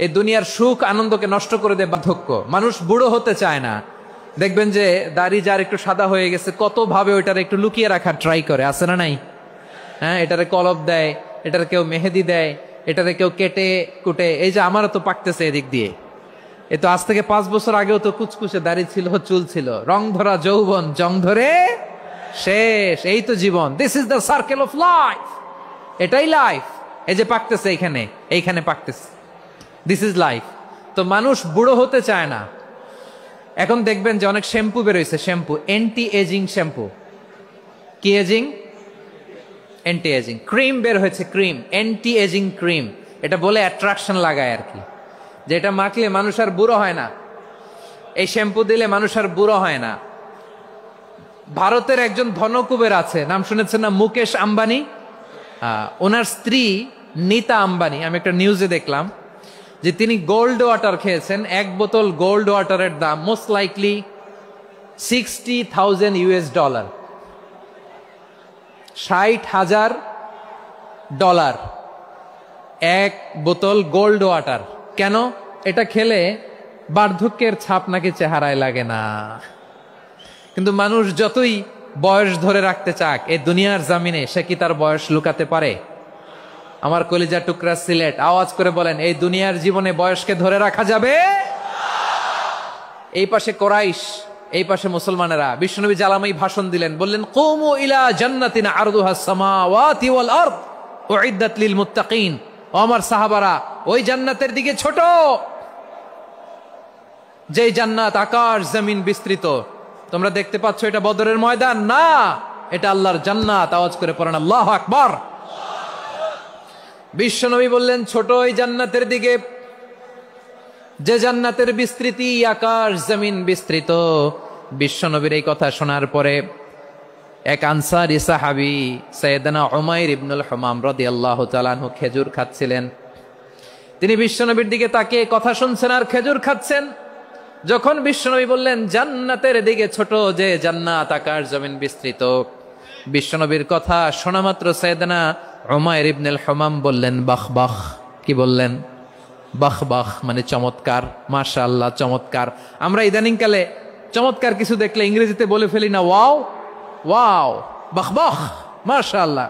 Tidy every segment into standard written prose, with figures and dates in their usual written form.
এই দুনিয়ার সুখ আনন্দকে নষ্ট করে দেয় বার্ধক্য। মানুষ বুড়ো হতে চায় না। দেখবেন যে দাড়ি যার একটু সাদা হয়ে গেছে কত ভাবে ওইটার একটু লুকিয়ে রাখার ট্রাই করে, আছে না নাই? হ্যাঁ, এটারে কলপ দেয়, এটারে কেউ মেহেদি দেয়, এটারে কেউ কেটে কুটে। এই যে আমারও তো পাকতেছে এদিক দিয়ে, এ তো আজ থেকে 5 বছর আগেও তো কুচকুচে দাড়ি ছিল, চুল ছিল, রং ধরা যৌবন জং ধরে শেষ। এই তো জীবন, this is the circle of life, এটাই লাইফ। এই যে পাকতেছে এইখানে, এইখানে পাকতেছে, দিস ইজ লাইফ। তো মানুষ বুড়ো হতে চায় না। এখন দেখবেন যে অনেক শ্যাম্পু বেরোইছে, শ্যাম্পু অ্যান্টি এজিং শ্যাম্পু। কি এজিং? Anti ageing. ক্রিম বের হয়েছে, ক্রিম, অ্যান্টি এজিং ক্রিম। এটা বলে অ্যাট্রাকশন লাগায় আর কি, যেটা মাখলে মানুষ আর বুড়ো হয় না। এই শ্যাম্পু দিলে মানুষ আর বুড়ো হয় না। ভারতের একজন ধনকুবের আছে, নাম শুনেছেন না? মুকেশ আম্বানি। ওনার স্ত্রী নীতা আম্বানি, আমি একটা নিউজে দেখলাম যে তিনি গোল্ড ওয়াটার খেয়েছেন। 1 বোতল গোল্ড ওয়াটারের দাম মোস্ট লাইকলি $60,000 $60,000 1 বোতল গোল্ড ওয়াটার। কেন? এটা খেলে বার্ধক্যের ছাপ নাকি চেহারায় লাগে না। কিন্তু মানুষ যতই বয়স ধরে রাখতে চাক এই দুনিয়ার জামিনে, সে কি তার বয়স লুকাতে পারে? আমার কলিজা টুকরা সিলেট, আওয়াজ করে বলেন, এই দুনিয়ার জীবনে বয়সকে ধরে রাখা যাবে? এই পাশে কোরাইশ, এই পাশে মুসলমানেরা। বিশ্বনবী জালামাই ভাষণ দিলেন, বললেন, কুমু ইলা জান্নাতিন আরদুহাস সামাওয়াতি ওয়াল আরদ উইদ্দাত লিল মুত্তাকিন। ও আমার সাহাবারা, ওই জান্নাতের দিকে ছোট, যেই জান্নাত আকাশ জমিন বিস্তৃত। তোমরা দেখতে পাচ্ছ এটা বদরের ময়দান না, এটা আল্লাহর জান্নাত। আওয়াজ করে পড়েন আল্লাহু আকবার। বিশ্বনবী বললেন, ছোট ওই জান্নাতের দিকে, যে জান্নাতের বিস্তৃতি আকাশ জমিন বিস্তৃত। বিশ্বনবীর এই কথা শোনার পরে এক আনসারী সাহাবী সাইয়েদনা উমাইর ইবনুল হুমাম রাদিয়াল্লাহু তাআলা আনহু খেজুর খাচ্ছিলেন। তিনি বিশ্বনবীর দিকে তাকিয়ে কথা শুনছেন আর খেজুর খাচ্ছেন। যখন বিশ্বনবী বললেন জান্নাতের দিকে ছোট, যে জান্নাত আকাশ জমিন বিস্তৃত, বিশ্বনবীর কথা শোনা মাত্র সাইয়েদনা উমাইর ইবনুল হুমাম বললেন বাহ বাহ। কি বললেন? বাহ বাহ, মানে চমৎকার, মাশাআল্লাহ, চমৎকার। আমরা ইদানিং কালে চমৎকার কিছু দেখলে ইংরেজিতে বলে ফেলি না, ওয়াও ওয়াও, বাহ বাহ, মাশাআল্লাহ।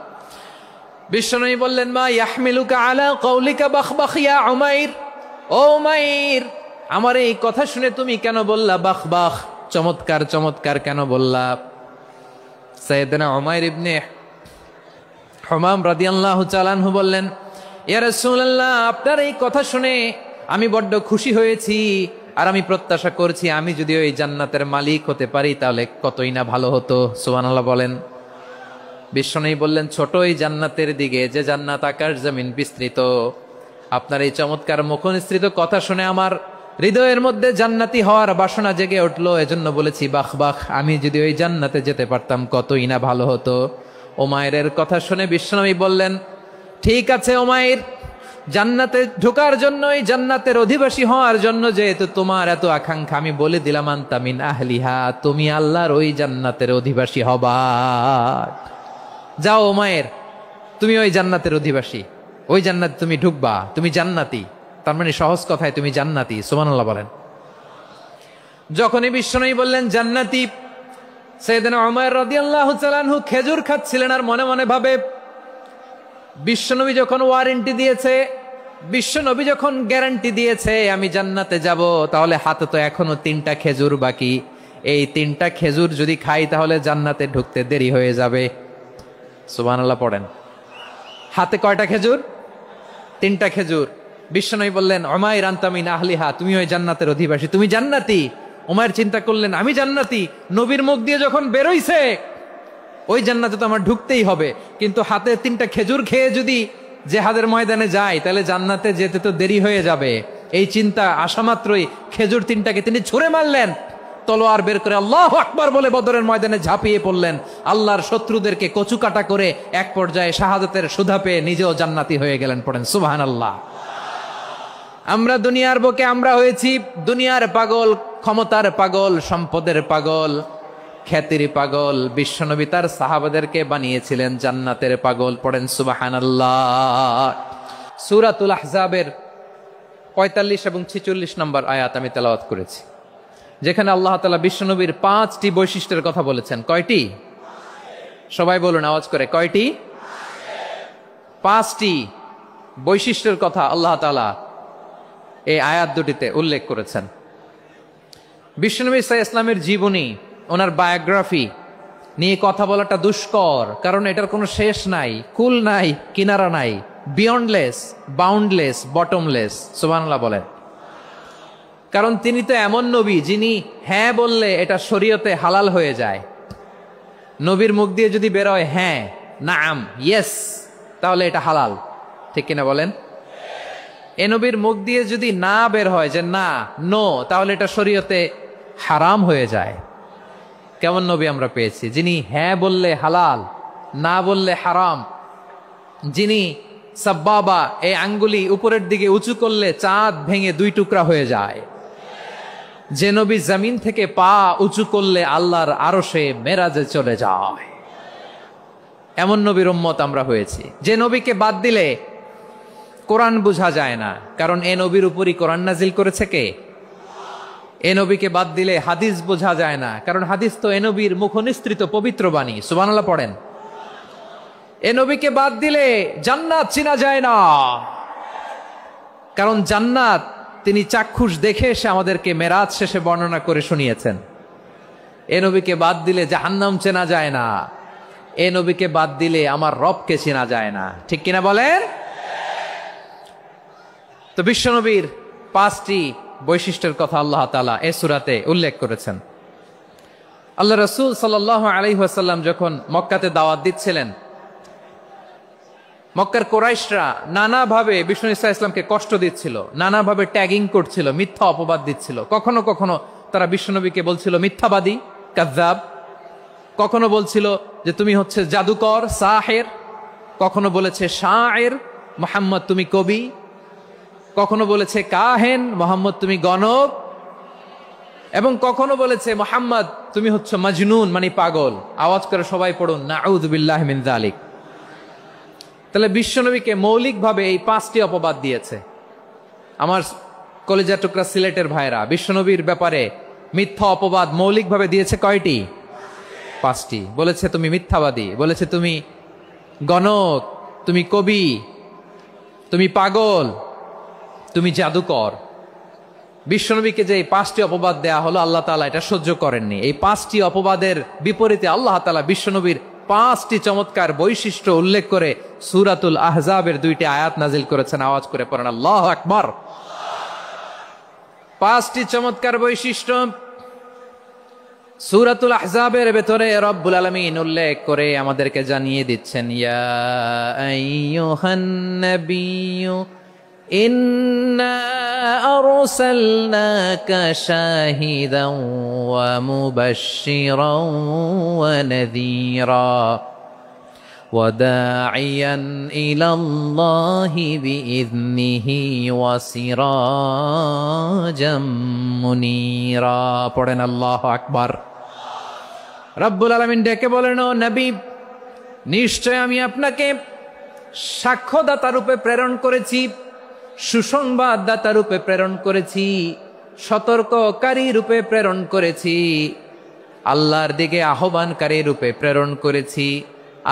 বিশ্বনবী বললেন, মা ইয়াহমিলুকা আলা কওলিকা বাহ বাহ ইয়া উমাইর। ও উমাইর, আমার এই কথা শুনে তুমি কেন বললা বাহ বাহ, চমৎকার চমৎকার কেন বললা? সাইয়েদনা উমাইর ইবনে হুমাম রাদিয়াল্লাহু তাআলা আনহু বললেন, ইয়া রাসূলুল্লাহ, আপনার এই কথা শুনে আমি বড্ড খুশি হয়েছি, আর আমি প্রত্যাশা করছি আমি যদি ওই জান্নাতের মালিক হতে পারি তাহলে কতই না ভালো হতো। সুবহানাল্লাহ বলেন। বিশ্বনবী বললেন, ছোট এই জান্নাতের দিকে, যে জান্নাত আকাশ জমিন বিস্তৃত। আপনার এই চমৎকার মুখনিসৃত কথা শুনে আমার হৃদয়ের মধ্যে জান্নাতি হওয়ার বাসনা জেগে উঠলো, এজন্য বলেছি বাহ বাহ, আমি যদি ওই জান্নাতে যেতে পারতাম কতই না ভালো হতো। উমাইরের কথা শুনে বিশ্বনবী বললেন, ঠিক আছে উমাইর, জান্নাতে ঢোকার জন্য, এই জান্নাতের অধিবাসী হওয়ার জন্য যেহেতু তোমার এত আকাঙ্ক্ষা, আমি বলে দিলাম আনতা মিন আহলিহা, তুমি আল্লাহর ওই জান্নাতের অধিবাসী হবা। যাও উমাইর, তুমি ওই জান্নাতের অধিবাসী, ওই জান্নাতে তুমি ঢুকবা, তুমি জান্নাতি। তার মানে সহজ কথায় তুমি জান্নাতি। সুবহানাল্লাহ বলেন। যখনই বিশ্বনবী বললেন জান্নাতি, সাইয়েদনা উমাইর রাদিয়াল্লাহু তাআলা আনহু খেজুর খাচ্ছিলেন আর মনে মনে ভাবে, বিশ্বনবী যখন ওয়ারেন্টি দিয়েছে, বিশ্বনবী যখন গ্যারান্টি দিয়েছে আমি জান্নাতে যাব, তাহলে হাতে তো এখনো 3টা খেজুর বাকি। এই 3টা খেজুর যদি খাই তাহলে জান্নাতে ঢুকতে দেরি হয়ে যাবে। সুবহানাল্লাহ পড়েন। হাতে কয়টা খেজুর? 3টা খেজুর। বিশ্বনবী বললেন, উমাইর আনতা মিন আহলিহা, তুমি ওই জান্নাতের অধিবাসী, তুমি জান্নাতি। উমাইর চিন্তা করলেন, আমি জান্নাতি, নবীর মুখ দিয়ে যখন বেরোইছে ওই জান্নাতে তো আমার ঢুকতেই হবে, কিন্তু হাতে 3টা খেজুর খেয়ে যদি জিহাদের ময়দানে যাই তাহলে জান্নাতে যেতে তো দেরি হয়ে যাবে। এই চিন্তা আসা মাত্রই খেজুর 3টাকে তিনি ছুঁড়ে মারলেন, তলোয়ার বের করে আল্লাহু আকবার বলে বদরের ময়দানে ঝাঁপিয়ে পড়লেন। আল্লাহর শত্রুদেরকে কচুকাটা করে এক পর্যায়ে শাহাদাতের সুধা পেয়ে নিজেও জান্নাতি হয়ে গেলেন। পড়েন সুবহানাল্লাহ। আমরা দুনিয়ার বুকে আমরা হয়েছি দুনিয়ার পাগল, ক্ষমতার পাগল, সম্পদের পাগল, খ্যাতির পাগল। বিশ্বনবী তার সাহাবাদেরকে বানিয়েছিলেন জান্নাতের পাগল। পড়েন সুবহানাল্লাহ। সূরাতুল আহজাবের 45 এবং 46 নম্বর আয়াত আমি তেলাওয়াত করেছি, যেখানে আল্লাহ তাআলা বিশ্বনবীর 5টি বৈশিষ্ট্যের কথা বলেছেন। কয়টি? সবাই বলুন আওয়াজ করে, কয়টি? 5টি বৈশিষ্ট্যের কথা আল্লাহ তাআলা এই আয়াত দুটিতে উল্লেখ করেছেন। বিশ্বনবী সাল্লাল্লাহু আলাইহি ওয়াসাল্লামের জীবনী, ওনার বায়োগ্রাফি নিয়ে কথা বলাটা দুষ্কর, কারণ এটার কোনো শেষ নাই, কুল নাই, কিনারা নাই, বিয়ন্ডলেস, বাউন্ডলেস, বটমলেস। সুবহানাল্লাহ বলেন। কারণ তিনি তো এমন নবী যিনি হ্যাঁ বললে এটা শরীয়তে হালাল হয়ে যায়। নবীর মুখ দিয়ে যদি বের হয় হ্যাঁ, নাম, ইয়েস, তাহলে এটা হালাল। ঠিক কিনা বলেন? এ নবীর মুখ দিয়ে যদি না বের হয় যে না, নো, তাহলে এটা শরীয়তে হারাম হয়ে যায়। কেমন নবী আমরা পেয়েছি, যিনি হ্যাঁ বললে হালাল, না বললে হারাম, যিনি সাব্বাবা, এই আঙ্গুলি উপরের দিকে উঁচু করলে চাঁদ ভেঙে 2 টুকরা হয়ে যায়, যে নবী জমিন থেকে পা উঁচু করলে আল্লাহর আরশে মেরাজে চলে যায়, এমন নবীর উম্মত আমরা হয়েছি। যে নবীকে বাদ দিলে কোরআন বোঝা যায় না, কারণ এ নবীর উপরই কোরআন নাজিল করেছে কে? এ নবীকে বাদ দিলে হাদিস বোঝা যায় না, কারণ হাদিস তো এ নবীর মুখনিসৃত পবিত্র বাণী। সুবহানাল্লাহ পড়েন। এ নবীকে বাদ দিলে জান্নাত চিনা যায় না, কারণ জান্নাত তিনি চাক্ষুষ দেখে এসে আমাদেরকে মেরাজ শেষে বর্ণনা করে শুনিয়েছেন। এ নবীকে বাদ দিলে জাহান্নাম চেনা যায় না, এ নবীকে বাদ দিলে আমার রবকে চেনা যায় না। ঠিক কিনা বলেন? তো বিশ্বনবীর 5টি বৈশিষ্ট্যের কথা আল্লাহ তাআলা এই সূরাতে উল্লেখ করেছেন। আল্লাহ রাসূল সাল্লাল্লাহু আলাইহি ওয়াসাল্লাম যখন মক্কাতে দাওয়াত দিচ্ছিলেন, মক্কার কুরাইশরা নানাভাবে বিষ্ণু ঈসা ইসলামকে কষ্ট দিচ্ছিল, নানাভাবে ট্যাগিং করছিল, মিথ্যা অপবাদ দিচ্ছিল। কখনো কখনো তারা বিশ্বনবীকে বলছিল মিথ্যাবাদী, কাযযাব। কখনো বলছিল যে তুমি হচ্ছে জাদুকর, সাহের। কখনো বলেছে শায়ের, মুহাম্মদ তুমি কবি। কখনো বলেছে কাহেন, মুহাম্মদ তুমি গণক। এবং কখনো বলেছে মুহাম্মদ তুমি হচ্ছে মাজনুন, মানে পাগল। আওয়াজ করে সবাই পড়ুন, নাউযু বিল্লাহি মিন যালিক। তাহলে বিশ্বনবীকে মৌলিকভাবে এই 5টি অপবাদ দিয়েছে। আমার কলেজা টুকরা সিলেটের ভাইরা, বিশ্বনবীর ব্যাপারে মিথ্যা অপবাদ মৌলিকভাবে দিয়েছে কয়টি? 5টি। বলেছে তুমি মিথ্যাবাদী, বলেছে তুমি গণক, তুমি কবি, তুমি পাগল, তুমি জাদুকর। বিশ্বনবীকে যে এই 5টি অপবাদ দেয়া হলো, আল্লাহ তাআলা এটা সহ্য করেননি। এই 5টি অপবাদের বিপরীতে আল্লাহ তাআলা বিশ্বনবীর 5টি চমৎকার বৈশিষ্ট্য উল্লেখ করে সূরাতুল আহজাবের 2টি আয়াত নাজিল করেছেন। আওয়াজ করে পড়েন আল্লাহু আকবার। 5টি চমৎকার বৈশিষ্ট্য সূরাতুল আহজাবের ভেতরে রব্বুল আলামিন উল্লেখ করে আমাদেরকে জানিয়ে দিচ্ছেন, ইয়া আইয়ুহান নাবিয়্যু ইন্না আরসালনাকা শাহিদান ওয়া মুবাশশিরান ওয়া নাযীরা ওয়া দাঈয়ান ইলাল্লাহি বিইযনিহি ওয়া সিরাজাম মুনীরা। পড়েন আল্লাহু আকবার। রব্বুল আলামিন ডেকে বলেন, ও নবী, নিশ্চয় আমি আপনাকে সাক্ষ্যদাতা রূপে প্রেরণ করেছি, সুসংবাদদাতা রূপে প্রেরণ করেছি, সতর্ককারী রূপে প্রেরণ করেছি, আল্লাহর দিকে আহ্বানকারী রূপে প্রেরণ করেছি,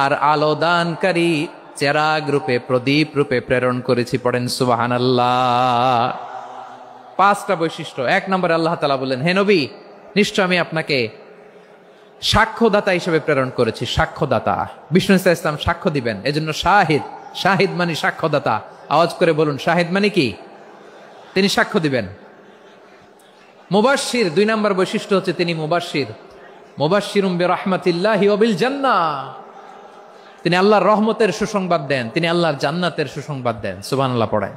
আর আলো দানকারী চেরাগ রূপে, প্রদীপ রূপে প্রেরণ করেছি। পড়েন সুবহানাল্লাহ। 5টা বৈশিষ্ট্য। 1 নম্বরে আল্লাহ তাআলা বললেন, হে নবী, নিশ্চয় আমি আপনাকে সাক্ষ্যদাতা হিসেবে প্রেরণ করেছি। সাক্ষ্যদাতা, বিষ্ণু ঈসা ইসলাম সাক্ষ্য দিবেন, এজন্য শাহিদ। শাহিদ মানে সাক্ষ্যদাতা। আওয়াজ করে বলুন, শাহিদ মানে কি? তিনি সাক্ষ্য দিবেন। মুবাশশির, 2 নম্বর বৈশিষ্ট্য হচ্ছে তিনি মুবাশশির। মুবাশশিরুম বিরাহমাতিল্লাহি ওয়া বিল জান্নাহ। তিনি আল্লাহর রহমতের সুসংবাদ দেন, তিনি আল্লাহর জান্নাতের সুসংবাদ দেন। সুবহানাল্লাহ পড়ায়।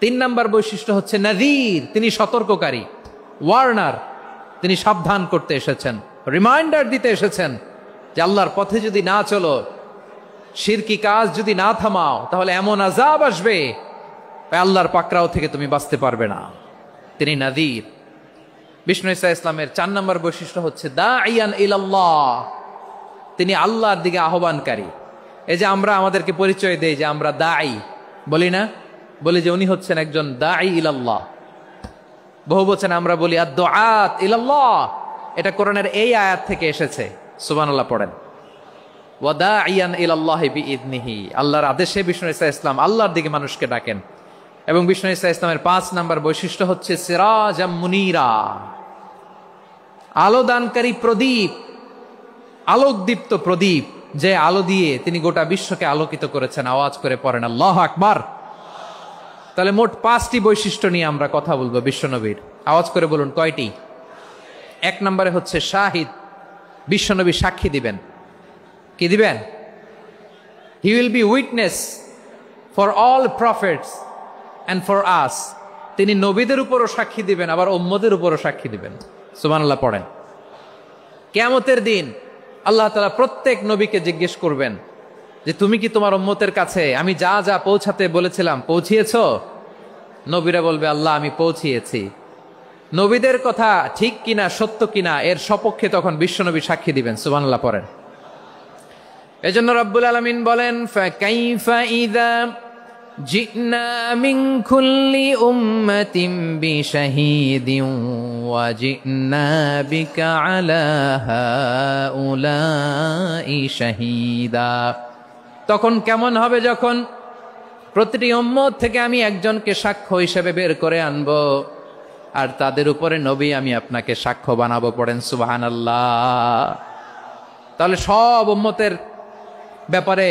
3 নম্বর বৈশিষ্ট্য হচ্ছে নাযীর, তিনি সতর্ককারী, ওয়ার্নার। তিনি সাবধান করতে এসেছেন, রিমাইন্ডার দিতে এসেছেন যে আল্লাহর পথে যদি না চলো, শিরকি কাজ যদি না থামাও, তাহলে এমন আযাব আসবে আল্লাহর পাকড়াও থেকে তুমি বাঁচতে পারবে না। তিনি নাযীর। বিষ্ণু ঈসা ইসলামের 4 নম্বর বৈশিষ্ট্য হচ্ছে দাঈয়ান ইলাল্লাহ, তিনি আল্লাহর দিকে আহ্বানকারী। এই যে আমরা আমাদেরকে পরিচয় দেই যে আমরা দাঈ, বলি না বলি যে উনি হচ্ছেন একজন দাঈ ইলাল্লাহ। বহু বচনে আমরা বলি আদ-দুআত ইলাল্লাহ, এটা কোরআনের এই আয়াত থেকে এসেছে। সুবহানাল্লাহ পড়েন। ওয়া দাঈয়ান ইলাল্লাহি বিইذনিহি, আল্লাহর আদেশে বিষ্ণু ঈসা ইসলাম আল্লাহর দিকে মানুষকে ডাকেন। এবং বিষ্ণু ঈসা ইসলামের ৫ নাম্বার বৈশিষ্ট্য হচ্ছে সিরাজাম মুনীরা, আলোদানকারী প্রদীপ, আলোকদীপ্ত প্রদীপ, যে আলো দিয়ে তিনি গোটা বিশ্বকে আলোকিত করেছেন। আওয়াজ করে পড়েন আল্লাহু আকবার। তাহলে মোট ৫টি বৈশিষ্ট্য নিয়ে আমরা কথা বলবো বিশ্বনবীর। আওয়াজ করে বলুন কয়টি? ১ নম্বরে হচ্ছে শাহিদ, বিশ্বনবী সাক্ষী দিবেন। কি দিবেন? He will be witness for all prophets and for us. তিনি নবীদের উপরও সাক্ষী দিবেন, আবার উম্মতের উপরও সাক্ষী দিবেন। সুবহানাল্লাহ পড়েন। কিয়ামতের দিন আল্লাহ তাআলা প্রত্যেক নবীকে জিজ্ঞেস করবেন যে তুমি কি তোমার উম্মতের কাছে আমি যা যা পৌঁছাতে বলেছিলাম পৌঁছিয়েছো? নবীরা বলবে আল্লাহ আমি পৌঁছিয়েছি। নবীদের কথা ঠিক কিনা, সত্য কিনা, এর সপক্ষে তখন বিশ্বনবী সাক্ষী দিবেন। সুবহানাল্লাহ পড়েন। এজন্য রব্বুল আলামিন বলেন ফাকাইফা ইযা জিনা মিন কুল্লি উম্মাতিন বিশাহীদিন ওয়া জিনা বিকা আলা হাউলাই শাহীদা। তখন কেমন হবে যখন প্রতিটি উম্মত থেকে আমি একজনকে সাক্ষ্য হিসেবে বের করে আনবো, আর তাদের উপরে নবী আমি আপনাকে সাক্ষ্য বানাবো। পড়েন সুবহানাল্লাহ। তাহলে সব উম্মতের ব্যাপারে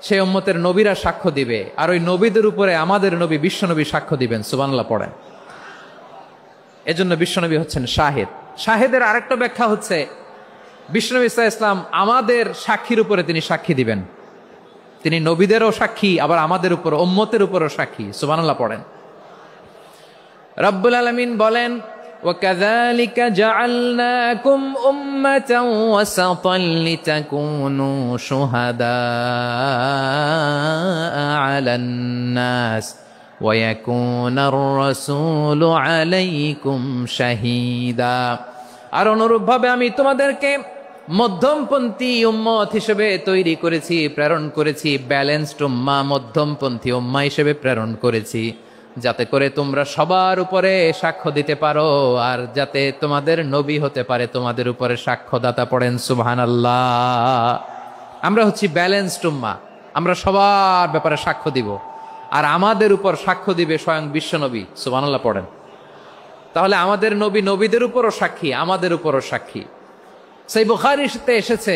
সেই উম্মতের নবীরা সাক্ষ্য দিবে, আর ওই নবীদের উপরে আমাদের নবী বিশ্বনবী সাক্ষ্য দিবেন। সুবহানাল্লাহ পড়েন। এজন্য বিশ্বনবী হচ্ছেন শাহেদ। শাহেদের আরেকটা ব্যাখ্যা হচ্ছে বিশ্বনবী সাল্লাল্লাহু আলাইহি ওয়াসাল্লাম আমাদের সাক্ষীর উপরে তিনি সাক্ষী দিবেন। তিনি নবীদেরও সাক্ষী, আবার আমাদের উপর উম্মতের উপরও সাক্ষী। সুবহানাল্লাহ পড়েন। রব্বুল আলামিন বলেন وَكَذَلِكَ جَعَلْنَاكُمْ أُمَّةً وَسَطًا لِتَكُونُوا شُهَدَاءَ عَلَى النَّاسِ وَيَكُونَ الرَّسُولُ عَلَيْكُمْ شَهِيدًا। আর অনুরূপভাবে আমি তোমাদেরকে মধ্যমপন্থী উম্মত হিসেবে তৈরি করেছি, প্রেরণ করেছি। ব্যালেন্সড উম্মাহ, মধ্যমপন্থী উম্মাহ হিসেবে প্রেরণ করেছি, যাতে করে তোমরা সবার উপরে সাক্ষ্য দিতে পারো, আর যাতে তোমাদের নবী হতে পারে তোমাদের উপরে সাক্ষ্যদাতা। পড়েন সুবহানাল্লাহ। আমরা হচ্ছি ব্যালেন্সড উম্মাহ, আমরা সবার ব্যাপারে সাক্ষ্য দিব, আর আমাদের উপর সাক্ষ্য দিবে স্বয়ং বিশ্বনবী। সুবহানাল্লাহ পড়েন। তাহলে আমাদের নবী নবীদের উপরও সাক্ষী, আমাদের উপরও সাক্ষী। সেই বুখারীতে এসেছে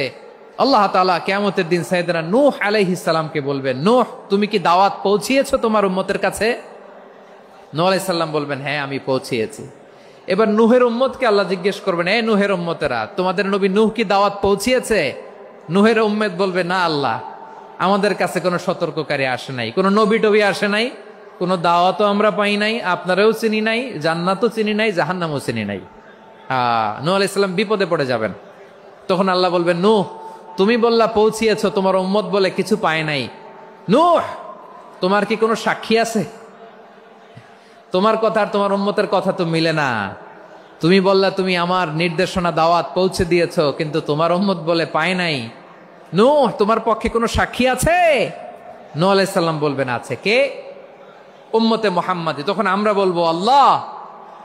আল্লাহ তাআলা কিয়ামতের দিন সাইয়েদনা নূহ আলাইহিস সালামকে বলবেন, নূহ তুমি কি দাওয়াত পৌঁছিয়েছো তোমার উম্মতের কাছে? নূহ আলাইহিস সালাম বলবেন হ্যাঁ আমি পৌঁছিয়েছি। এবার নূহের উম্মতকে আল্লাহ জিজ্ঞেস করবেন, এ নূহের উম্মতেরা তোমাদের নবী নূহ কি দাওয়াত পৌঁছিয়েছে? নূহের উম্মত বলবে না আল্লাহ, আমাদের কাছে কোনো সতর্ককারী আসে নাই, কোনো নবী টবি আসে নাই, কোনো দাওয়াতও আমরা পাই নাই, আপনারাও চিনি নাই, জান্নাতও চিনি নাই, জাহান্নামও চিনি নাই। নূহ আলাইহিস সালাম বিপদে পড়ে যাবেন। তখন আল্লাহ বলবেন নূহ তুমি বললা পৌঁছিয়েছো, তোমার উম্মত বলে কিছু পায় নাই। নূহ তোমার কি কোনো সাক্ষী আছে? তোমার কথা আর তোমার উম্মতের কথা তো মিলে না। তুমি বললা তুমি আমার নির্দেশনা দাওয়াত পৌঁছে দিয়েছো, কিন্তু তোমার উম্মত বলে পায় নাই। নূহ তোমার পক্ষে কোনো সাক্ষী আছে? নূহ আলাইহিস সালাম বলবেন আছে। কে? উম্মতে মুহাম্মাদি। তখন আমরা বলবো আল্লাহ,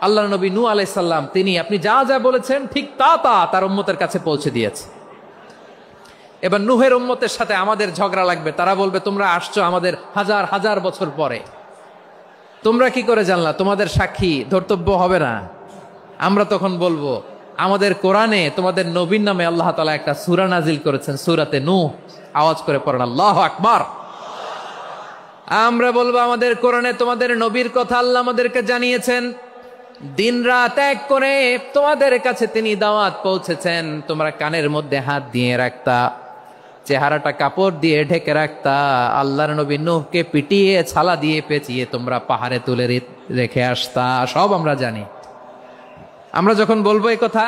আল্লাহর নবী নূহ আলাইহিস সালাম তিনি আপনি যা যা বলেছেন ঠিক তা তা তার উম্মতের কাছে পৌঁছে দিয়েছে। এবার নূহের উম্মতের সাথে আমাদের ঝগড়া লাগবে। তারা বলবে তোমরা আসছো আমাদের হাজার হাজার বছর পরে, তোমরা কি করে জানলা? তোমাদের সাক্ষী ধর্তব্য হবে না। আমরা তখন বলবো আমাদের কোরআনে তোমাদের নবীর নামে আল্লাহ তাআলা একটা সূরা নাজিল করেছেন, সূরাতে নূহ। আওয়াজ করে পড়েন আল্লাহু আকবার। আমরা বলবো আমাদের কোরআনে তোমাদের নবীর কথা আল্লাহ আমাদেরকে জানিয়েছেন, দিন রাত এক করে তোমাদের কাছে তিনি দাওয়াত পৌঁছেছেন। তোমরা কানের মধ্যে হাত দিয়ে রাখতা, চেহারাটা কাপড় দিয়ে ঢেকে রাখতা, আল্লাহর নবী নূহকে পিটিয়ে ছালা দিয়ে পেঁচিয়ে তোমরা পাহাড়ে তুলে রেখে আসতা। সব আমরা জানি। আমরা যখন বলবো এই কথা,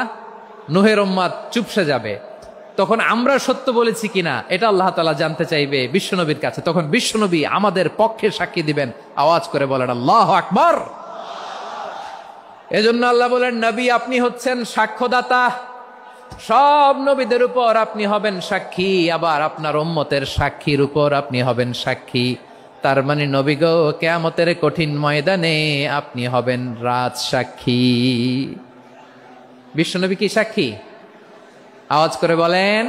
নূহের উম্মত চুপসে যাবে। তখন আমরা সত্য বলেছি কিনা এটা আল্লাহ তাআলা জানতে চাইবে বিশ্বনবীর কাছে। তখন বিশ্বনবী আমাদের পক্ষে সাক্ষী দিবেন। আওয়াজ করে বলেন আল্লাহু আকবার। এজন্য আল্লাহ বলেন নবী আপনি হচ্ছেন সাক্ষ্যদাতা, সব নবীদের উপর আপনি হবেন সাক্ষী, আবার আপনার উম্মতের সাক্ষীর উপর আপনি হবেন সাক্ষী। তার মানে নবী গো, কিয়ামতের কঠিন ময়দানে আপনি হবেন রাজ সাক্ষী। বিশ্বনবী কি সাক্ষী? আওয়াজ করে বলেন,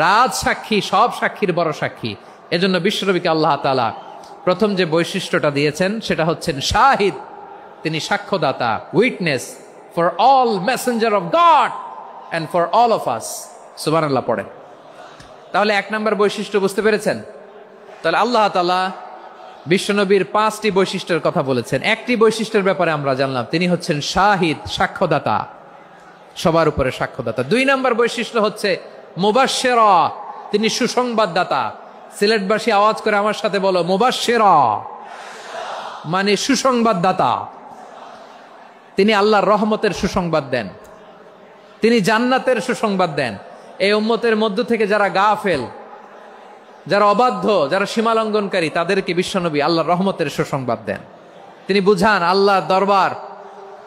রাজ সাক্ষী, সব সাক্ষীর বড় সাক্ষী। এজন্য বিশ্বনবীকে আল্লাহ তাআলা প্রথম যে বৈশিষ্ট্যটা দিয়েছেন সেটা হচ্ছেন শাহিদ। তিনি সাক্ষ্যদাতা, witness for all messenger of God and for all of us. সুবহানাল্লাহ পড়েন। তাহলে এক নম্বর বৈশিষ্ট্য বুঝতে পেরেছেন? তাহলে আল্লাহ তাআলা বিশ্বনবীর 5টি বৈশিষ্ট্যের কথা বলেছেন। একটি বৈশিষ্ট্যের ব্যাপারে আমরা জানলাম, তিনি হচ্ছেন শাহিদ, সাক্ষ্যদাতা, সবার উপরে সাক্ষ্যদাতা। 2 নম্বর বৈশিষ্ট্য হচ্ছে মুবাশশিরা, তিনি সুসংবাদদাতা। সিলেটবাসী আওয়াজ করে আমার সাথে বলো, মুবাশশিরা মানে সুসংবাদদাতা। তিনি আল্লাহর রহমতের সুসংবাদ দেন, তিনি জান্নাতের সুসংবাদ দেন। এই উম্মতের মধ্য থেকে যারা গাফেল, যারা অবাধ্য, যারা সীমালঙ্ঘনকারী, তাদেরকে বিশ্বনবী আল্লাহর রহমতের সুসংবাদ দেন। তিনি বুঝান আল্লাহর দরবার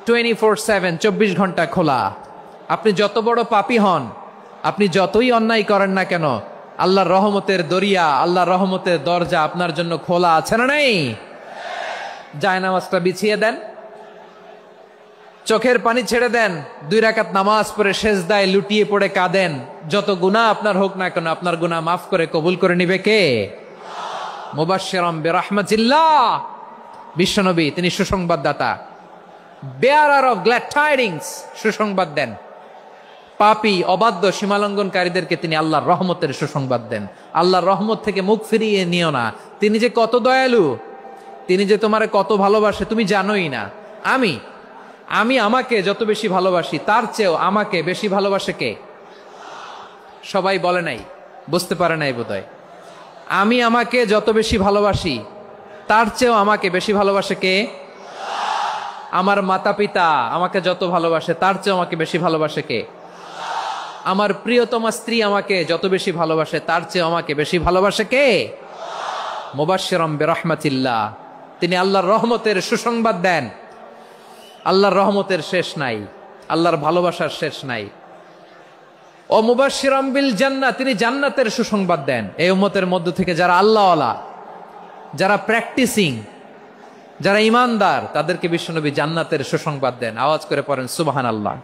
24/7, 24 ঘন্টা খোলা। আপনি যত বড় পাপী হন, আপনি যতই অন্যায় করেন না কেন, আল্লাহর রহমতের দরিয়া, আল্লাহর রহমতের দরজা আপনার জন্য খোলা আছে না নেই? জায়নামাজটা বিছিয়ে দেন, চোখের পানি ছেড়ে দেন, 2 রাকাত নামাজ পড়ে সেজদায় লুটিয়ে পড়ে কাঁদেন। যত গুনাহ আপনার হোক না কেন, আপনার গুনাহ মাফ করে কবুল করে নিবে কে? মুবাশশিরাম বিরাহমাতিল্লাহ। বিশ্বনবী তিনি সুসংবাদদাতা, বেয়ারার অফ গ্ল্যাড টাইডিংস, সুসংবাদ দেন। পাপী, অবাধ্য, সীমালঙ্ঘনকারীদেরকে তিনি আল্লাহর রহমতের সুসংবাদ দেন। আল্লাহর রহমত থেকে মুখ ফিরিয়ে নিও না। তিনি যে কত দয়ালু, তিনি যে তোমারে কত ভালোবাসে তুমি জানোই না। আমি আমাকে যত বেশি ভালোবাসি, তার চেয়েও আমাকে বেশি ভালোবাসে কে? সবাই বলে নাই, বুঝতে পারে নাই বোধহয়। আমি আমাকে যত বেশি ভালোবাসি, তার চেয়েও আমাকে বেশি ভালোবাসে কে? আমার মাতা পিতা আমাকে যত ভালোবাসে, তার চেয়েও আমাকে বেশি ভালোবাসে কে? আমার প্রিয়তমা স্ত্রী আমাকে যত বেশি ভালোবাসে, তার চেয়েও আমাকে বেশি ভালোবাসে কে? মুবাশশিরাম বিরাহমাতিল্লাহ, তিনি আল্লাহর রহমতের সুসংবাদ দেন। আল্লাহর রহমতের শেষ নাই, আল্লাহর ভালোবাসার শেষ নাই। ও মুবাশশিরাম বিল জান্নাহ, তিনি জান্নাতের সুসংবাদ দেন। এই উম্মতের মধ্য থেকে যারা আল্লাহওয়ালা, যারা প্র্যাকটিসিং, যারা ইমানদার, তাদেরকে বিশ্বনবী জান্নাতের সুসংবাদ দেন। আওয়াজ করে পড়েন সুবহানাল্লাহ।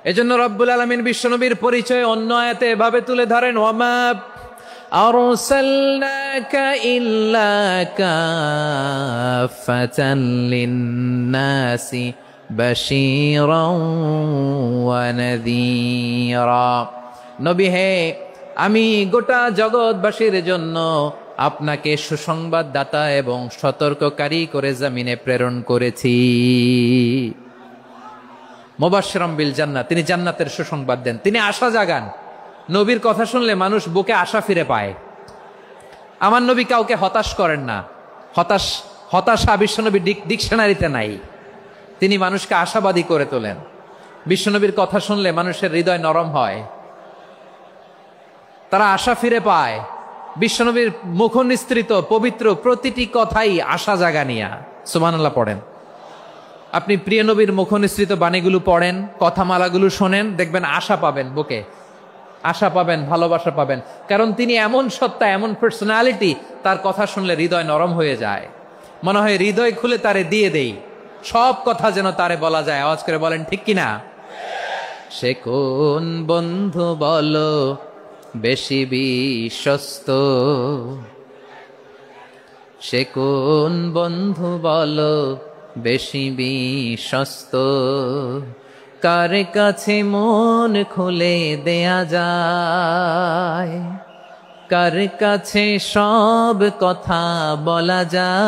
এজন্য রব্বুল আলামিন বিশ্বনবীর পরিচয় অন্য আয়াতে এভাবে তুলে ধরেন, ওয়ামা আরসালনাকা ইল্লা কাফাতান লিন্নাসি বাশীরাও ওয়া নাযীরা। নবী হে, আমি গোটা জগৎবাসীর জন্য আপনাকে সুসংবাদদাতা এবং সতর্ককারী করে জমিনে প্রেরণ করেছি। মুবাশশিরাম বিল জান্নাহ, তিনি জান্নাতের সুসংবাদ দেন, তিনি আশা জাগান। নবীর কথা শুনলে মানুষ বুকে আশা ফিরে পায়। আমার নবী কাউকে হতাশ করেন না। হতাশা বিশ্বনবী ডিকশনারিতে নাই। তিনি মানুষকে আশাবাদী করে তোলেন। বিশ্বনবীর কথা শুনলে মানুষের হৃদয় নরম হয়, তারা আশা ফিরে পায়। বিশ্বনবীর মুখ নিঃসৃত পবিত্র প্রতিটি কথাই আশা জাগানিয়া। সুবহানাল্লাহ পড়েন। আপনি প্রিয় নবীর মুখ নিঃসৃত বাণীগুলো পড়েন, কথামালাগুলো শোনেন, দেখবেন আশা পাবেন, বুকে আশা পাবেন, ভালোবাসা পাবেন। কারণ তিনি এমন সত্তা, এমন পার্সোনালিটি, তার কথা শুনলে হৃদয় নরম হয়ে যায়। মনে হয় হৃদয় খুলে তারে দিয়ে দেই, সব কথা যেন তারে বলা যায়। আওয়াজ করে বলেন ঠিক কিনা? সে কোন বন্ধু বলো বেশি বিশ্বস্ত, সে কোন বন্ধু বলো বেশি বিশ্বস্ত, কার কাছে মন খুলে দেয়া যায়, কার কাছে সব কথা বলা যায়,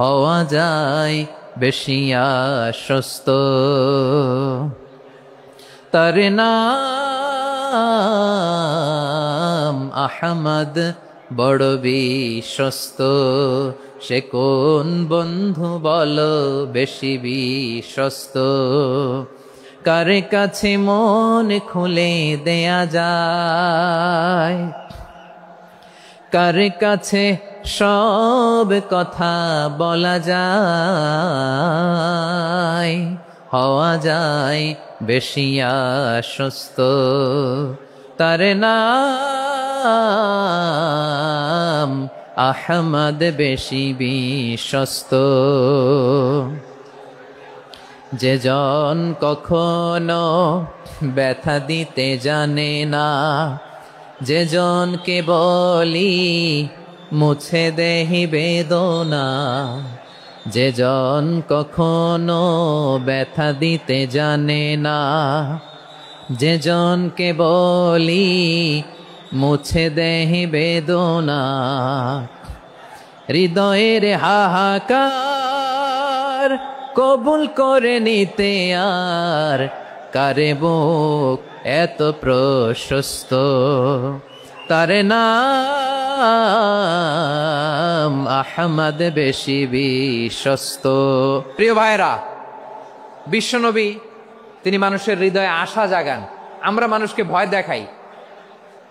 হওয়া যায় বেশি আশ্বস্ত। তার নাম আহমদ, বড় বিশ্বস্ত। সে কোন বন্ধু বলো বেশি বিশ্বস্ত, কার কাছে মন খুলে দেয়া যায়, কার কাছে সব কথা বলা যায়, হওয়া যায় বেশি আশ্বস্ত। তার নাম আহমদ বেশি বিশ্বস্ত। যে জন কখনো ব্যথা দিতে জানে না, যে জনকে বলি মুছে দেহি বেদনা, যে জন কখনো ব্যথা দিতে জানে না, যে জনকে বলি মুছে দেহি বেদনা, হৃদয়ের হাহাকার কবুল করে নিতে আর কারে বুক এত প্রশস্ত। তার নাম আহমদ বেশি বিশ্বস্ত। প্রিয় ভাইরা, বিশ্বনবী তিনি মানুষের হৃদয়ে আশা জাগান। আমরা মানুষকে ভয় দেখাই,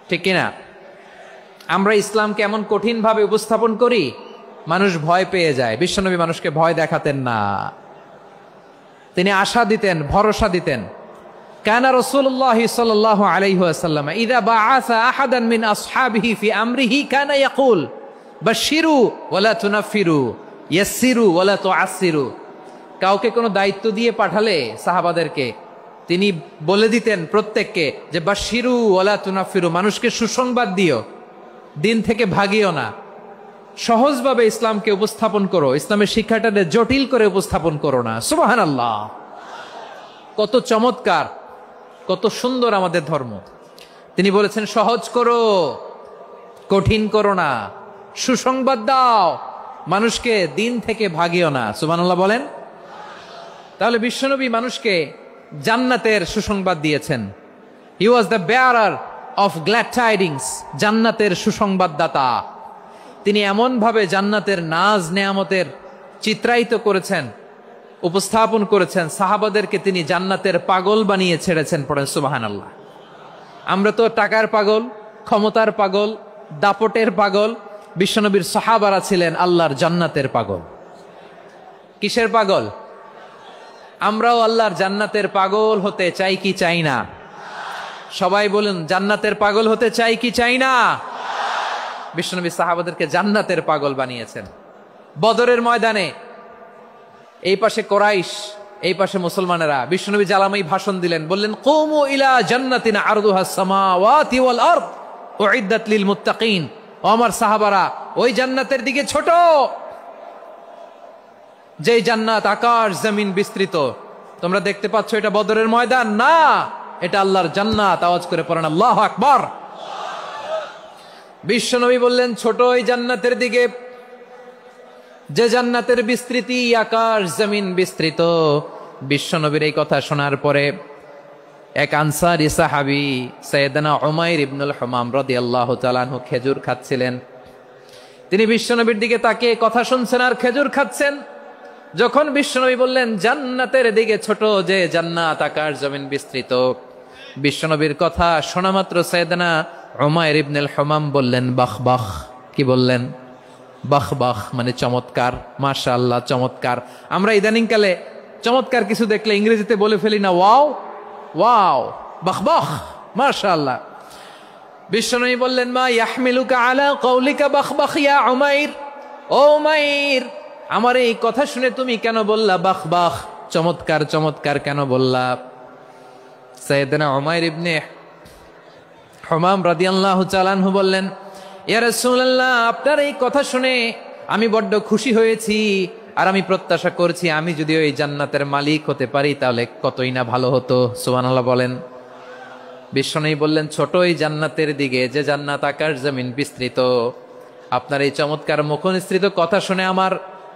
ঠিক কিনা? আমরা ইসলামকে এমন কঠিন ভাবে উপস্থাপন করি, মানুষ ভয় পেয়ে যায়। বিশ্বনবী মানুষকে ভয় দেখাতেন না, তিনি আশা দিতেন, ভরসা দিতেন। কানা রাসূলুল্লাহ সাল্লাল্লাহু আলাইহি ওয়াসাল্লাম ইযা বাআসা আহাদান মিন আসহাবিহি ফি আমরিহি কানা ইয়াকুল বাশশিরু ওয়ালা তুনাফিরু ইয়াসসিরু ওয়ালা তুআসসিরু। কাউকে কোনো দায়িত্ব দিয়ে পাঠালে সাহাবাদেরকে তিনি বলে দিতেন প্রত্যেককে যে বাশশিরু ওয়ালা তুনাফিরু, মানুষকে সুসংবাদ দিও, দিন থেকে ভাগিও না, সহজভাবে ইসলামকে উপস্থাপন করো, ইসলামের শিক্ষাটাকে জটিল করে উপস্থাপন করো না। সুবহানাল্লাহ, কত চমৎকার, কত সুন্দর আমাদের ধর্ম। তিনি বলেছেন সহজ করো, কঠিন করো না, সুসংবাদ দাও, মানুষকে দিন থেকে ভাগিও না। সুবহানাল্লাহ বলেন। তাহলে বিশ্বনবী মানুষকে জান্নাতের সুসংবাদ দিয়েছেন। He was the bearer of glad tidings, জান্নাতের সুসংবাদদাতা। তিনি এমন ভাবে জান্নাতের নাজ নেয়ামতের চিত্রায়িত করেছেন, উপস্থাপন করেছেন, সাহাবাদেরকে তিনি জান্নাতের পাগল বানিয়ে ছেড়েছেন। পড়েন সুবহানাল্লাহ। আমরা তো টাকার পাগল, ক্ষমতার পাগল, দাপটের পাগল। বিশ্বনবীর সাহাবারা ছিলেন আল্লাহর জান্নাতের পাগল। কিসের পাগল? আমরাও আল্লাহর জান্নাতের পাগল হতে চাই কি চাই না? সবাই বলুন, জান্নাতের পাগল হতে চাই কি চাই না? বিশ্বনবী সাহাবাদেরকে জান্নাতের পাগল বানিয়েছেন। বদরের ময়দানে এই পাশে কোরাইশ, এই পাশে মুসলমানেরা। বিশ্বনবী জালামাই ভাষণ দিলেন, বললেন কুমু ইলা জান্নাতিন আরদুহাস সামাওয়াতি ওয়াল আরদ উইদ্দাত লিল মুত্তাকিন। ও আমার সাহাবারা, ওই জান্নাতের দিকে ছোট, যেই জান্নাত আকাশ জমিন বিস্তৃত। তোমরা দেখতে পাচ্ছ এটা বদরের ময়দান না, এটা আল্লাহর জান্নাত। আওয়াজ করে পড়েন আল্লাহু আকবার। বিশ্বনবী বললেন ছোট ওই জান্নাতের দিকে, যে জান্নাতের বিস্তৃতি আকাশ জমিন বিস্তৃত। বিশ্বনবীর এই কথা শোনার পরে এক আনসারী সাহাবী সাইয়েদনা উমাইর ইবনুল হুমাম রাদিয়াল্লাহু তাআলা আনহু খেজুর খাচ্ছিলেন। তিনি বিশ্বনবীর দিকে তাকিয়ে কথা শুনছেন আর খেজুর খাচ্ছেন। যখন বিশ্বনবী বললেন জান্নাতের দিকে ছোট, যে জান্নাত আকাশ জমিন বিস্তৃত, বিশ্বনবীর কথা শোনা মাত্র সাইয়েদনা উমাইর ইবনুল হুমাম বললেন বাহ বাহ। কি বললেন? বাহ বাহ মানে চমৎকার, মাশাআল্লাহ চমৎকার। আমরা ইদানিং কালে চমৎকার কিছু দেখলে ইংরেজিতে বলে ফেলি না ওয়াও ওয়াও, বাহ বাহ, মাশাআল্লাহ। বিশ্বনবী বললেন মা ইয়াহমিলুকা আলা কওলিকা বাহ বাহ ইয়া উমাইর। ও উমাইর, আমার এই কথা শুনে তুমি কেন বললা বাহ বাহ, চমৎকার চমৎকার কেন বললা? সাইয়েদনা উমাইর ইবনে হুমাম রাদিয়াল্লাহু তাআলা আনহু বললেন ইয়া রাসূলুল্লাহ, আপনার এই কথা শুনে আমি বড্ড খুশি হয়েছি, আর আমি প্রত্যাশা করছি আমি যদি ওই জান্নাতের মালিক হতে পারি তাহলে কতই না ভালো হতো। সুবহানাল্লাহ বলেন। বিশ্বনবী বললেন ছোট ওই জান্নাতের দিকে, যে জান্নাত আকাশ জমিন বিস্তৃত। আপনার এই চমৎকার মুখনিসৃত কথা শুনে আমার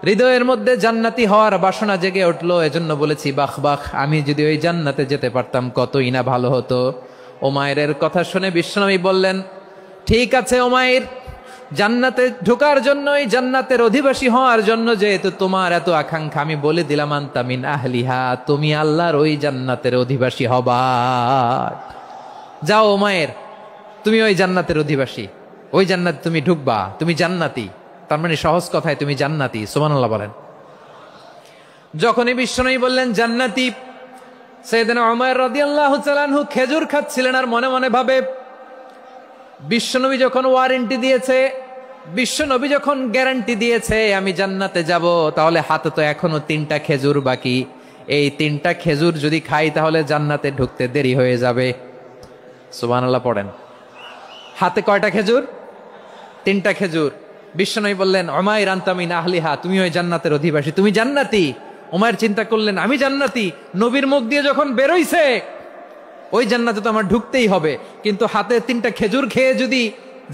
হৃদয়ের মধ্যে জান্নাতি হওয়ার বাসনা জেগে উঠলো, এজন্য বলেছি বাহ বাহ, আমি যদি ওই জান্নাতে যেতে পারতাম কতই না ভালো হতো। উমাইরের কথা শুনে বিশ্বনবী বললেন ঠিক আছে উমাইর, জান্নাতে ঢোকার জন্য, এই জান্নাতের অধিবাসী হওয়ার জন্য যেহেতু তোমার এত আকাঙ্ক্ষা, আমি বলে দিলাম আনতা মিন আহলিহা, তুমি আল্লাহর ওই জান্নাতের অধিবাসী হবা। যাও উমাইর, তুমি ওই জান্নাতের অধিবাসী, ওই জান্নাতে তুমি ঢুকবা, তুমি জান্নাতি। তার মানে সহজ কথায় তুমি জান্নাতি। সুবহানাল্লাহ বলেন। যখনই বিশ্বনবী বললেন জান্নাতি, সাইয়েদনা উমাইর রাদিয়াল্লাহু তাআলা আনহু খেজুর খাচ্ছিলেন আর মনে মনে ভাবে বিশ্বনবী যখন ওয়ারেন্টি দিয়েছে, বিশ্বনবী যখন গ্যারান্টি দিয়েছে আমি জান্নাতে যাব, তাহলে হাতে তো এখনো 3টা খেজুর বাকি। এই 3টা খেজুর যদি খাই তাহলে জান্নাতে ঢুকতে দেরি হয়ে যাবে। সুবহানাল্লাহ পড়েন। হাতে কয়টা খেজুর? 3টা খেজুর। বিশ্বনবী বললেন, উমাইর আনতা মিন আহলিহা, তুমি ওই জান্নাতের অধিবাসী, তুমি জান্নাতি। উমাইর চিন্তা করলেন, আমি জান্নাতি, নবীর মুখ দিয়ে যখন বেরোইছে ওই জান্নাতে তো আমার ঢুকতেই হবে, কিন্তু হাতে 3টা খেজুর খেয়ে যদি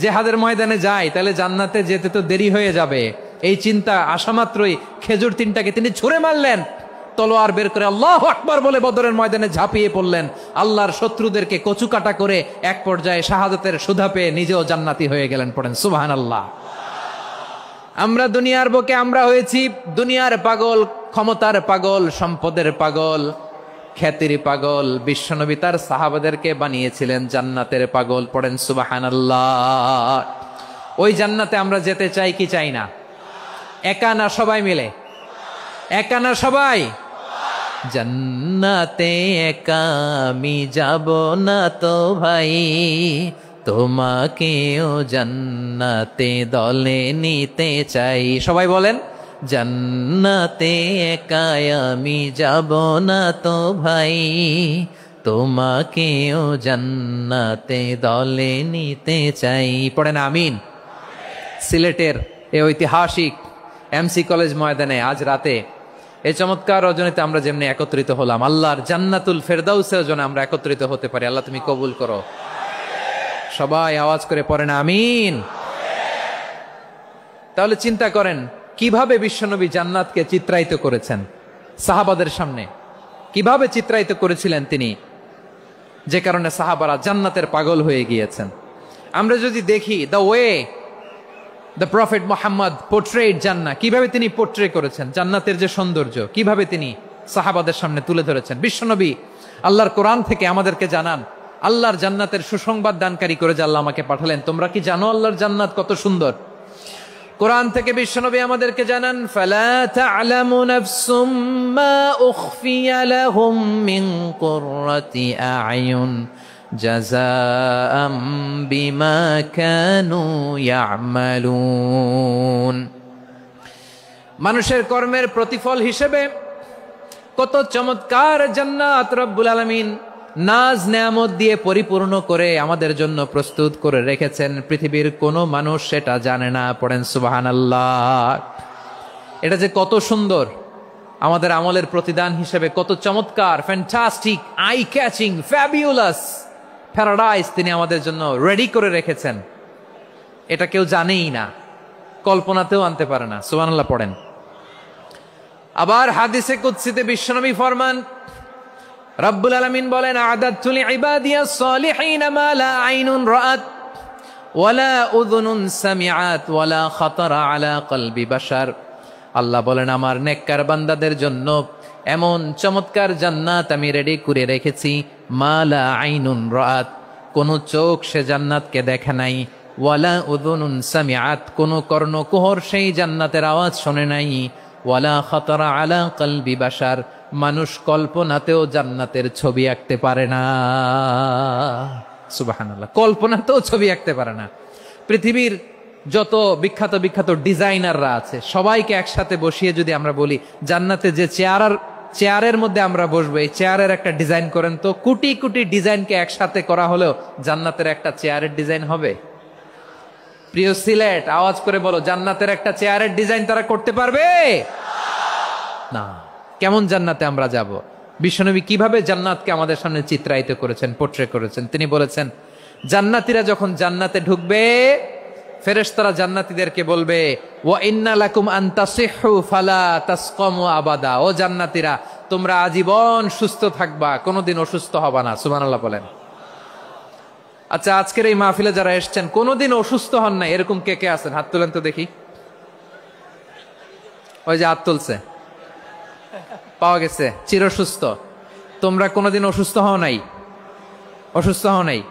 জিহাদের ময়দানে যায় তাহলে জান্নাতে যেতে তো দেরি হয়ে যাবে। এই চিন্তা আসা মাত্রই খেজুর 3টাকে তিনি ছুঁড়ে মারলেন, তলোয়ার বের করে আল্লাহু আকবার বলে বদরের ময়দানে ঝাঁপিয়ে পড়লেন। আল্লাহর শত্রুদেরকে কচুকাটা করে এক পর্যায়ে শাহাদাতের সুধা পেয়ে নিজেও জান্নাতি হয়ে গেলেন। পড়েন সুবহানাল্লাহ। আমরা দুনিয়ার বুকে আমরা হয়েছি দুনিয়ার পাগল, ক্ষমতার পাগল, সম্পদের পাগল, খ্যাতির পাগল। বিশ্বনবী তার সাহাবাদেরকে বানিয়েছিলেন জান্নাতের পাগল। পড়েন সুবহানাল্লাহ। ওই জান্নাতে আমরা যেতে চাই কি চাই না? একা না সবাই মিলে? একা না সবাই? জান্নাতে একা আমি যাব না তো ভাই, তোমাকেও জান্নাতে দলে নিতে চাই। সবাই বলেন, জান্নাতে একা আমি যাব না তো ভাই, তোমাকেও জান্নাতে দলে নিতে চাই। পড়েন আমিন। সিলেটের এই ঐতিহাসিক এমসি কলেজ ময়দানে আজ রাতে এই চমৎকার রজনীতে আমরা যেমনি একত্রিত হলাম, আল্লাহর জান্নাতুল ফেরদাউসের জন্য আমরা একত্রিত হতে পারি। আল্লাহ তুমি কবুল করো। সবাই আওয়াজ করে পড়েন আমিন। তাহলে চিন্তা করেন কিভাবে বিশ্বনবী জান্নাতকে চিত্রায়িত করেছেন সাহাবাদের সামনে, কিভাবে চিত্রায়িত করেছিলেন তিনি, যে কারণে সাহাবারা জান্নাতের পাগল হয়ে গিয়েছেন। আমরা যদি দেখি the way the prophet Muhammad পোর্ট্রেড জান্নাত, কিভাবে তিনি পোর্ট্রে করেছেন জান্নাতের যে সৌন্দর্য, কিভাবে তিনি সাহাবাদের সামনে তুলে ধরেছেন। বিশ্বনবী আল্লাহর কোরআন থেকে আমাদেরকে জানান, আল্লাহর জান্নাতের সুসংবাদ দানকারী করে যে আল্লাহ আমাকে পাঠালেন। তোমরা কি জানো আল্লাহর জান্নাত কত সুন্দর? কোরআন থেকে বিশ্বনবী আমাদেরকে জানান, ফালা তা'লামু নাফসুম মা উখফিয়া লাহুম মিন কুররাতি আ'য়ুন জাযাআম বিমা কানু ইয়া'মালুন। মানুষের কর্মের প্রতিফল হিসেবে কত চমৎকার জান্নাত রব্বুল আলামিন নাজ নেয়ামত দিয়ে পরিপূর্ণ করে আমাদের জন্য প্রস্তুত করে রেখেছেন। পৃথিবীর কোনো মানুষ সেটা জানে না। পড়েন সুবহানাল্লাহ। এটা যে কত সুন্দর, আমাদের আমলের প্রতিদান হিসেবে কত চমৎকার, fantastic, eye catching, fabulous paradise তিনি আমাদের জন্য রেডি করে রেখেছেন। এটা কেউ জানেই না, কল্পনাতেও আনতে পারে না। সুবহানাল্লাহ পড়েন। আবার হাদিসে কুদসিতে বিশ্বনবী ফরমান, রব্বুল আলামিন বলেন, আ'দাদতু লিইবাদিয়াস সালিহিন মা লা আইনুন রাআত ওয়ালা উযুনুন সামিআত ওয়ালা খাতারা আলা কলবি বাশার। আল্লাহ বলেন, আমার নেককার বান্দাদের জন্য এমন চমৎকার জান্নাত আমি রেডি করে রেখেছি, মা লা আইনুন রাআত, কোন চোখ সে জান্নাতকে দেখে নাই, ওয়ালা উযুনুন সামিআত, কোন কর্ণকুহর সেই জান্নাতের আওয়াজ শোনে নাই, ওয়ালা খাতারা আলা কলবি বাশার, মানুষ কল্পনাতেও জান্নাতের ছবি আঁকতে পারে না। সুবহানাল্লাহ, কল্পনাতেও ছবি আঁকতে পারে না। পৃথিবীর যত বিখ্যাত বিখ্যাত ডিজাইনাররা আছে সবাইকে একসাথে বসিয়ে যদি আমরা বলি জান্নাতে যে চেয়ারের মধ্যে আমরা বসবো, এই চেয়ারের একটা ডিজাইন করেন তো, কোটি কোটি ডিজাইনকে একসাথে করা হলেও জান্নাতের একটা চেয়ারের ডিজাইন হবে? প্রিয় সিলেট, আওয়াজ করে বলো, জান্নাতের একটা চেয়ারের ডিজাইন তারা করতে পারবে না। কেমন জান্নাতে আমরা যাব? বিশ্বনবী কিভাবে জান্নাতকে আমাদের সামনে চিত্রায়িত করেছেন, পোর্ট্রে করেছেন। তিনি বলেছেন, জান্নাতীরা যখন জান্নাতে ঢুকবে, ফেরেশতারা জান্নাতীদেরকে বলবে, ওয়া ইন্না লাকুম আন তাসিহু ফালা তাসকামু আবাদা। ও জান্নাতীরা, তোমরা আজীবন সুস্থ থাকবা, কোনোদিন অসুস্থ হবা না। সুবহানাল্লাহ বলেন। আচ্ছা, আজকের এই মাহফিলে যারা এসেছেন কোনোদিন অসুস্থ হন না, এরকম কে কে আছেন? হাত তোলেন তো দেখি। ওই যে হাত তুলছে, পাওয়া গেছে, চিরসুস্থ। তোমরা কোনোদিন অসুস্থ হও নাই? অসুস্থ হও নাই?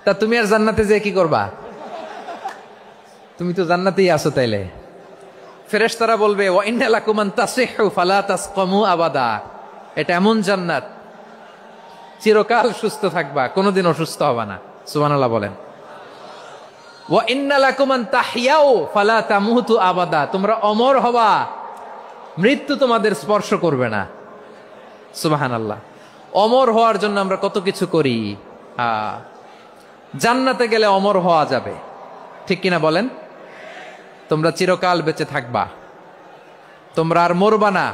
তা তুমি আর জান্নাতে যে কি করবা? তুমি তো জান্নাতেই আছো। তাইলে ফেরেশতারা বলবে, ওয়া ইন্না লাকুম আন তাসিহু ফালা তাসকামু আবাদা। এটা এমন জান্নাত, চিরকাল সুস্থ থাকবা, কোনোদিন অসুস্থ হবা না। সুবহানাল্লাহ বলেন। ওয়া ইন্না লাকুম আন তাহইয়াউ ফালা তামুতু আবাদা, তোমরা অমর হবা, মৃত্যু তোমাদের স্পর্শ করবে না। সুবহানাল্লাহ। অমর হওয়ার জন্য আমরা কত কিছু করি। জান্নাতে গেলে অমর হওয়া যাবে, ঠিক কিনা বলেন? তোমরা চিরকাল বেঁচে থাকবা, তোমরা আর মরবা না।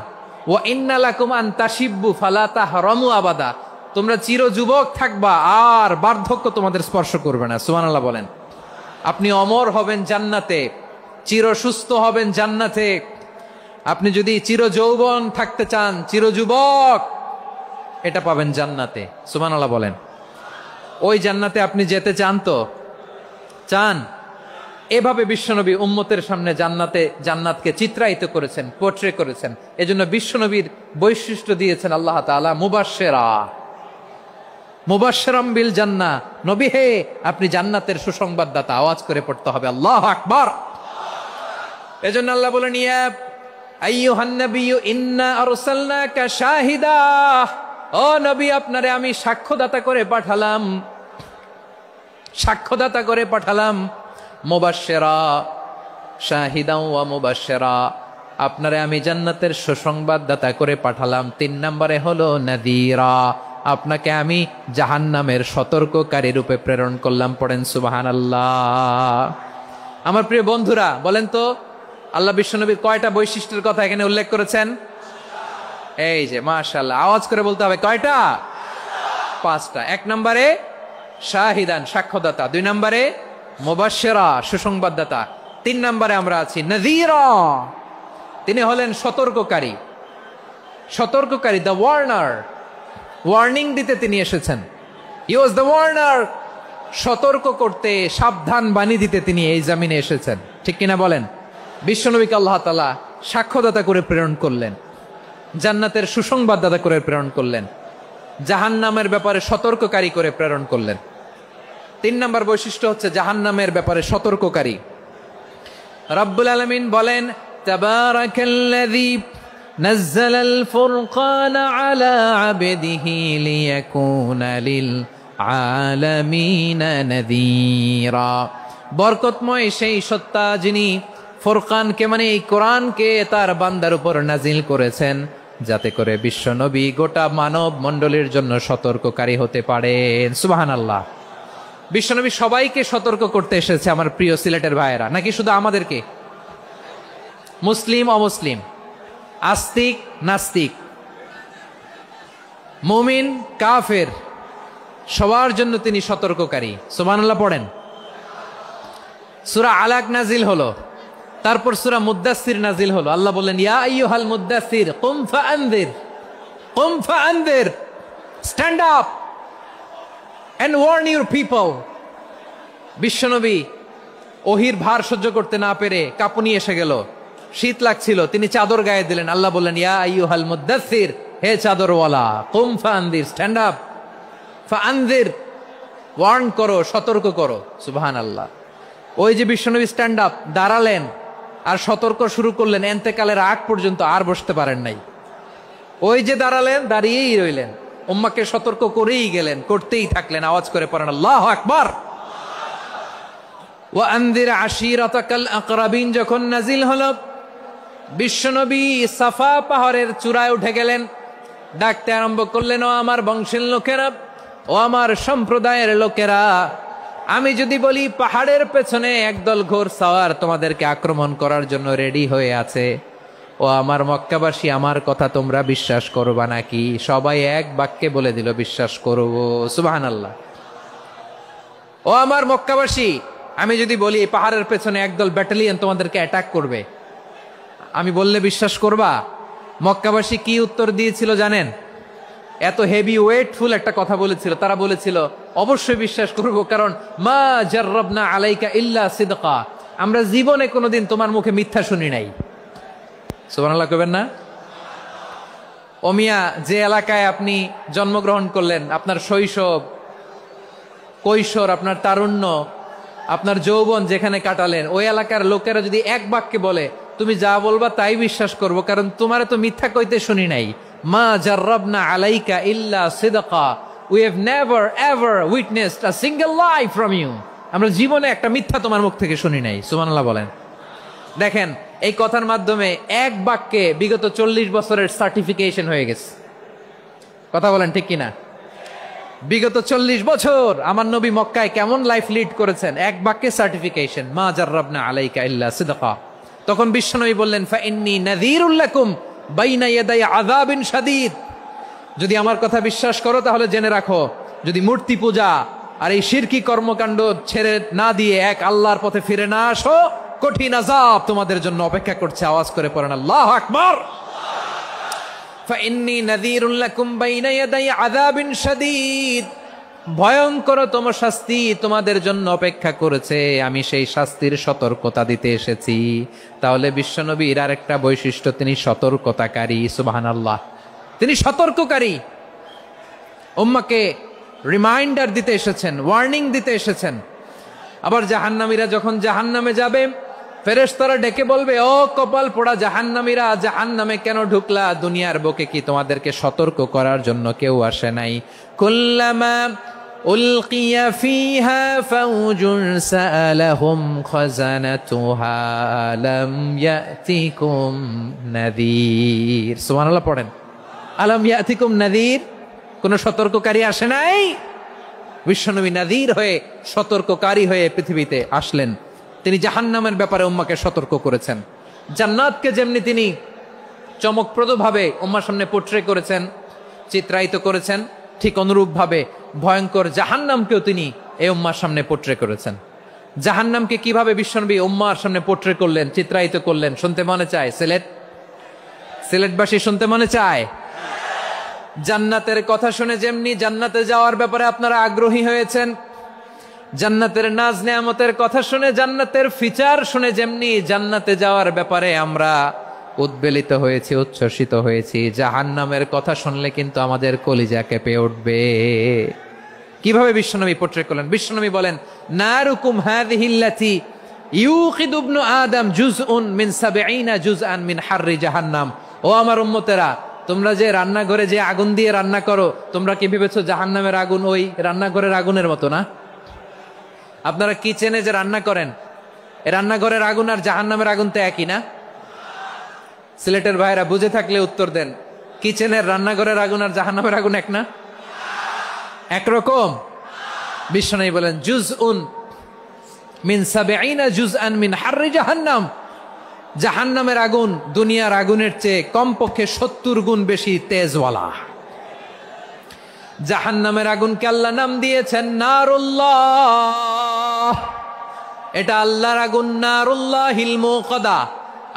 ওয়া ইন্না লাকুম আন তাশিব্বু ফালা তাহরামু আবাদা, তোমরা চির যুবক থাকবা, আর বার্ধক্য তোমাদের স্পর্শ করবে না। সুবহানাল্লাহ বলেন। আপনি অমর হবেন জান্নাতে, চির সুস্থ হবেন জান্নাতে। আপনি যদি চির যৌবন থাকতে চান, চির যুবক, এটা পাবেন জান্নাতে। সুবহানাল্লাহ বলেন। ওই জান্নাতে আপনি যেতে চান তো? চান? এভাবে বিশ্বনবী উম্মতের সামনে জান্নাতকে চিত্রায়িত করেছেন, পোর্ট্রে করেছেন। এজন্য বিশ্বনবীর বৈশিষ্ট্য দিয়েছেন আল্লাহ তাআলা মুবাশশিরাম বিল জান্নাহ। নবী হে, আপনি জান্নাতের সুসংবাদদাতা। আওয়াজ করে পড়তে হবে আল্লাহু আকবার। এজন্য আল্লাহ বলেন, ইয়া আইয়ুহান নাবিয়্যু ইন্না আরসালনাকা শাহিদা, ও নবী, আপনারে আমি সাক্ষ্যদাতা করে পাঠালাম। মুবাশশিরা, শাহিদা ওয়া মুবাশশিরা, আপনারে আমি জান্নাতের সুসংবাদদাতা করে পাঠালাম। 3 নম্বরে হলো নাযীরা, আপনাকে আমি জাহান্নামের সতর্ককারী রূপে প্রেরণ করলাম। পড়েন সুবহানাল্লাহ। আমার প্রিয় বন্ধুরা, বলেন তো আল্লাহ বিশ্বনবীর কয়টা বৈশিষ্ট্যের কথা এখানে উল্লেখ করেছেন? এই যে মাশাআল্লাহ, আওয়াজ করে বলতে হবে, কয়টা? 5টা। 1 নম্বরে শাহিদান, সাক্ষ্যদাতা। 2 নম্বরে মুবাশশিরা, সুসংবাদদাতা। 3 নম্বরে আমরা আছি নাযীরা, তিনি হলেন সতর্ককারী। দ্য ওয়ার্নার, ওয়ার্নিং দিতে তিনি এসেছেন। হি ওয়াজ দ্য ওয়ার্নার, সতর্ক করতে, সাবধান বাণী দিতে তিনি এই জমিনে এসেছেন, ঠিক কিনা বলেন? বিশ্বনবীকে আল্লাহ তাআলা সাক্ষ্যদাতা করে প্রেরণ করলেন, জান্নাতের সুসংবাদদাতা করে প্রেরণ করলেন, জাহান্নামের ব্যাপারে সতর্ককারী করে প্রেরণ করলেন। 3 নম্বর বৈশিষ্ট্য হচ্ছে জাহান্নামের ব্যাপারে সতর্ককারী। রব্বুল আলামিন বলেন, তাবারাকাল্লাযী নাযালাল ফুরকানা আলা আবদিহি লিয়াকুনা লিল আলামিনা নাযীরা, বরকতময় সেই সত্তা যিনি ফুরকানকে, মানে এই কোরআনকে তার বান্দার উপর নাজিল করেছেন, যাতে করে বিশ্বনবী গোটা মানব মণ্ডলীর জন্য সতর্ককারী হতে পারেন। সুবহানাল্লাহ। বিশ্বনবী সবাইকে সতর্ক করতে এসেছে, আমার প্রিয় সিলেটের ভাইয়েরা, নাকি শুধু আমাদেরকে? মুসলিম অমুসলিম, আস্তিক নাস্তিক, মুমিন কাফের, সবার জন্য তিনি সতর্ককারী। সুবহানাল্লাহ পড়েন। সূরা আলাক নাজিল হলো, তারপর সূরা মুদ্দাসসির নাজিল হলো। আল্লাহ বললেন, ইয়া আইয়ুহাল মুদ্দাসসির কুম ফাআনযির, stand up and warn your people. বিশ্বনবী ওহির ভার সহ্য করতে না পেরে কাঁপুনি এসে গেল, শীত লাগছিল, তিনি চাদর গায়ে দিলেন। আল্লাহ বললেন, ইয়া আইয়ুহাল মুদ্দাসসির, হে চাদরওয়ালা, কুম ফাআনযির, স্ট্যান্ড আপ, ফাআনযির, ওয়ার্ন করো, সতর্ক করো। সুবহানাল্লাহ। ওই যে বিশ্বনবী স্ট্যান্ড আপ, দাঁড়ালেন আর সতর্ক শুরু করলেন, এন্তেকালের আগ পর্যন্ত আর বসতে পারেন নাই। ওই যে দাঁড়ালেন, দাঁড়িয়েই রইলেন, উম্মাকে সতর্ক করেই গেলেন, করতেই থাকলেন। আওয়াজ করে পড়েন আল্লাহু আকবার। ওয়া আনযির আশীরাতাকাল আকরাবিন যখন নাজিল হলো, বিশ্বনবী সাফা পাহাড়ের চূড়ায় উঠে গেলেন, ডাকতে আরম্ভ করলেন, ও আমার বংশের লোকেরা, ও আমার সম্প্রদায়ের লোকেরা, আমি যদি বলি পাহাড়ের পেছনে একদল ঘোড়সাওয়ার তোমাদেরকে আক্রমণ করার জন্য রেডি হয়ে আছে, ও আমার মক্কাবাসী, আমার কথা তোমরা বিশ্বাস করবা নাকি? সবাই এক বাক্যে বলে দিল, বিশ্বাস করব। সুবহানাল্লাহ। ও আমার মক্কাবাসী, আমি যদি বলি পাহাড়ের পেছনে একদল ব্যাটালিয়ন তোমাদেরকে অ্যাটাক করবে, আমি বললে বিশ্বাস করবা? মক্কাবাসী কি উত্তর দিয়েছিল জানেন? এত হেভি ওয়েটফুল একটা কথা বলেছিল। তারা বলেছিল, অবশ্যই বিশ্বাস করব, কারণ মা জাররাবনা আলাইকা ইল্লা সিদকা, আমরা জীবনে কোনোদিন তোমার মুখে মিথ্যা শুনি নাই। সুবহানাল্লাহ কইবেন না? ও মিয়া, যে এলাকায় আপনি জন্মগ্রহণ করলেন, আপনার শৈশব, কৈশোর, আপনার তারুণ্য, আপনার যৌবন যেখানে কাটালেন, ওই এলাকার লোকেরা যদি এক বাক্যে বলে তুমি যা বলবা তাই বিশ্বাস করব, কারণ তোমারে তো মিথ্যা কইতে শুনি নাই। মা জাররাবনা আলাইকা ইল্লা সিদকা, we have never ever witnessed a single lie from you. আমরা জীবনে একটা মিথ্যা তোমার মুখ থেকে শুনি নাই। সুবহানাল্লাহ বলেন। দেখেন এই কথার মাধ্যমে এক বাক্যে বিগত 40 বছরের সার্টিফিকেশন হয়ে গেছে। কথা বলেন ঠিক কিনা? বিগত 40 বছর আমার নবী মক্কায় কেমন লাইফ লিড করেছেন, এক বাক্যে সার্টিফিকেশন, মা জাররাবনা আলাইকা ইল্লা সিদকা। তখন বিশ্বনবী বললেন, ফা ইন্নী নাযীরুল লাকুম বাইনা ইয়াদাই আযাবিন শাদীদ। যদি আমার কথা বিশ্বাস করো তাহলে জেনে রাখো, যদি মূর্তি পূজা আর এই শিরকি কর্মকাণ্ড ছেড়ে না দিয়ে এক আল্লাহর পথে ফিরে না আসো, কঠিন আযাব তোমাদের জন্য অপেক্ষা করছে। আওয়াজ করে পড়েন আল্লাহু আকবার। ফাইন্নী নাযীরুল লাকুম বাইনা ইয়াদাই আযাবিন শাদীদ। ভয়ঙ্করতম শাস্তি তোমাদের জন্য অপেক্ষা করেছে, আমি সেই শাস্তির সতর্কতা দিতে এসেছি। তাহলে বিশ্বনবীর আরেকটা বৈশিষ্ট্য, তিনি সতর্কতাকারী। সুবহানাল্লাহ, তিনি সতর্ককারী। উম্মাহকে রিমাইন্ডার দিতে এসেছেন, ওয়ার্নিং দিতে এসেছেন। আবার জাহান্নামীরা যখন জাহান্নামে যাবে, ফেরেশতারা ডেকে বলবে, ও কপাল পোড়া জাহান্নামীরা, জাহান্নামে কেন ঢুকলা? দুনিয়ার বুকে কি তোমাদেরকে সতর্ক করার জন্য কেউ আসে নাই? কুল্লামা উলকিয়া ফিহা ফাউজুন সাআলাহুম খাজানাতুহা আলাম ইয়াতিকুম নাযীর। সুবহানাল্লাহ পড়েন। আলাম ইয়াতিকুম নাযীর, কোন সতর্ককারী আসে নাই? বিশ্বনবী নাযীর হয়ে, সতর্ককারী হয়ে পৃথিবীতে আসলেন। তিনি জাহান্নামের ব্যাপারে উম্মাকে সতর্ক করেছেন। জান্নাতকে যেমনি তিনি চমকপ্রদভাবে উম্মার সামনে পোট্রে করেছেন, চিত্রায়িত করেছেন, ঠিক অনুরূপভাবে ভয়ঙ্কর জাহান্নামকেও তিনি এই উম্মার সামনে পোট্রে করেছেন। জাহান্নামকে কিভাবে বিশ্বনবী উম্মার সামনে পোট্রে করলেন, চিত্রায়িত করলেন, শুনতে মনে চায়? সিলেটবাসী শুনতে মনে চায়? জান্নাতের কথা শুনে যেমনি জান্নাতে যাওয়ার ব্যাপারে আপনারা আগ্রহী হয়েছেন, জান্নাতের নাজ নেয়ামতের কথা শুনে, জান্নাতের ফিচার শুনে যেমনি জান্নাতে যাওয়ার ব্যাপারে আমরা উদ্বেলিত হয়েছি, উচ্ছ্বসিত হয়েছি, জাহান্নামের কথা শুনলে কিন্তু আমাদের কলিজা কেঁপে উঠবে। কিভাবে বিশ্বনবী পোট্রে করলেন? বিশ্বনবী বলেন, নারুকুম হাযিহিল্লাতী ইউকিদু ইবনু আদম জুজউন মিন ৭০ জুজআন মিন হাররি জাহান্নাম। ও আমার উম্মতেরা, তোমরা যে রান্নাঘরে যে আগুন দিয়ে রান্না করো, তোমরা কি ভেবেছো জাহান্নামের আগুন ওই রান্নাঘরের আগুনের মতো না? আপনারা কিচেনে যে রান্না করেন, এই রান্নাঘরের আগুন আর জাহান্নামের আগুন তো একই না? সিলেটের ভাইরা বুঝে থাকলে উত্তর দেন, কিচেনের রান্নাঘরের আগুন আর জাহান্নামের আগুন এক না? একরকম? বিশ্বনবী বলেন, জুজউন মিন ৭০ জুজআন মিন হাররি জাহান্নাম। জাহান্নামের আগুন দুনিয়ার আগুনের চেয়ে কমপক্ষে ৭০ গুণ বেশি তেজওয়ালা। জাহান্নামের আগুনকে আল্লাহ নাম দিয়েছেন নারুল্লাহ। এটা আল্লাহর আগুন, নারুল্লাহিল মুকাদা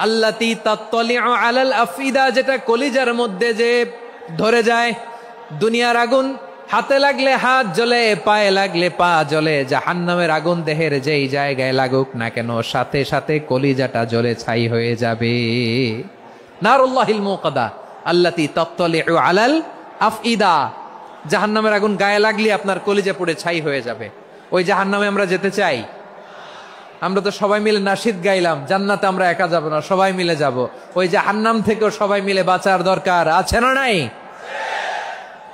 আল্লাতী তাত্তালিউ আলাল আফইদা, যেটা কলিজার মধ্যে যে ধরে যায়। দুনিয়ার আগুন হাতে লাগলে হাত জ্বলে, পায়ে লাগলে পা জ্বলে। জাহান্নামের আগুন দেহের যেই জায়গায় লাগুক না কেন, সাথে সাথে কলিজাটা জ্বলে ছাই হয়ে যাবে। নারুল্লাহিল মুকাদা আল্লাতী তাত্তালিউ আলাল আফইদা। জাহান্নামের আগুন গায়ে লাগলে আপনার কলিজা পুড়ে ছাই হয়ে যাবে। ওই জাহান্নামে আমরা যেতে চাই? আমরা তো সবাই মিলে নাশিদ গাইলাম, জান্নাতে আমরা একা যাব না, সবাই মিলে যাব। ওই জাহান্নাম থেকেও সবাই মিলে বাঁচার দরকার আছে না নাই?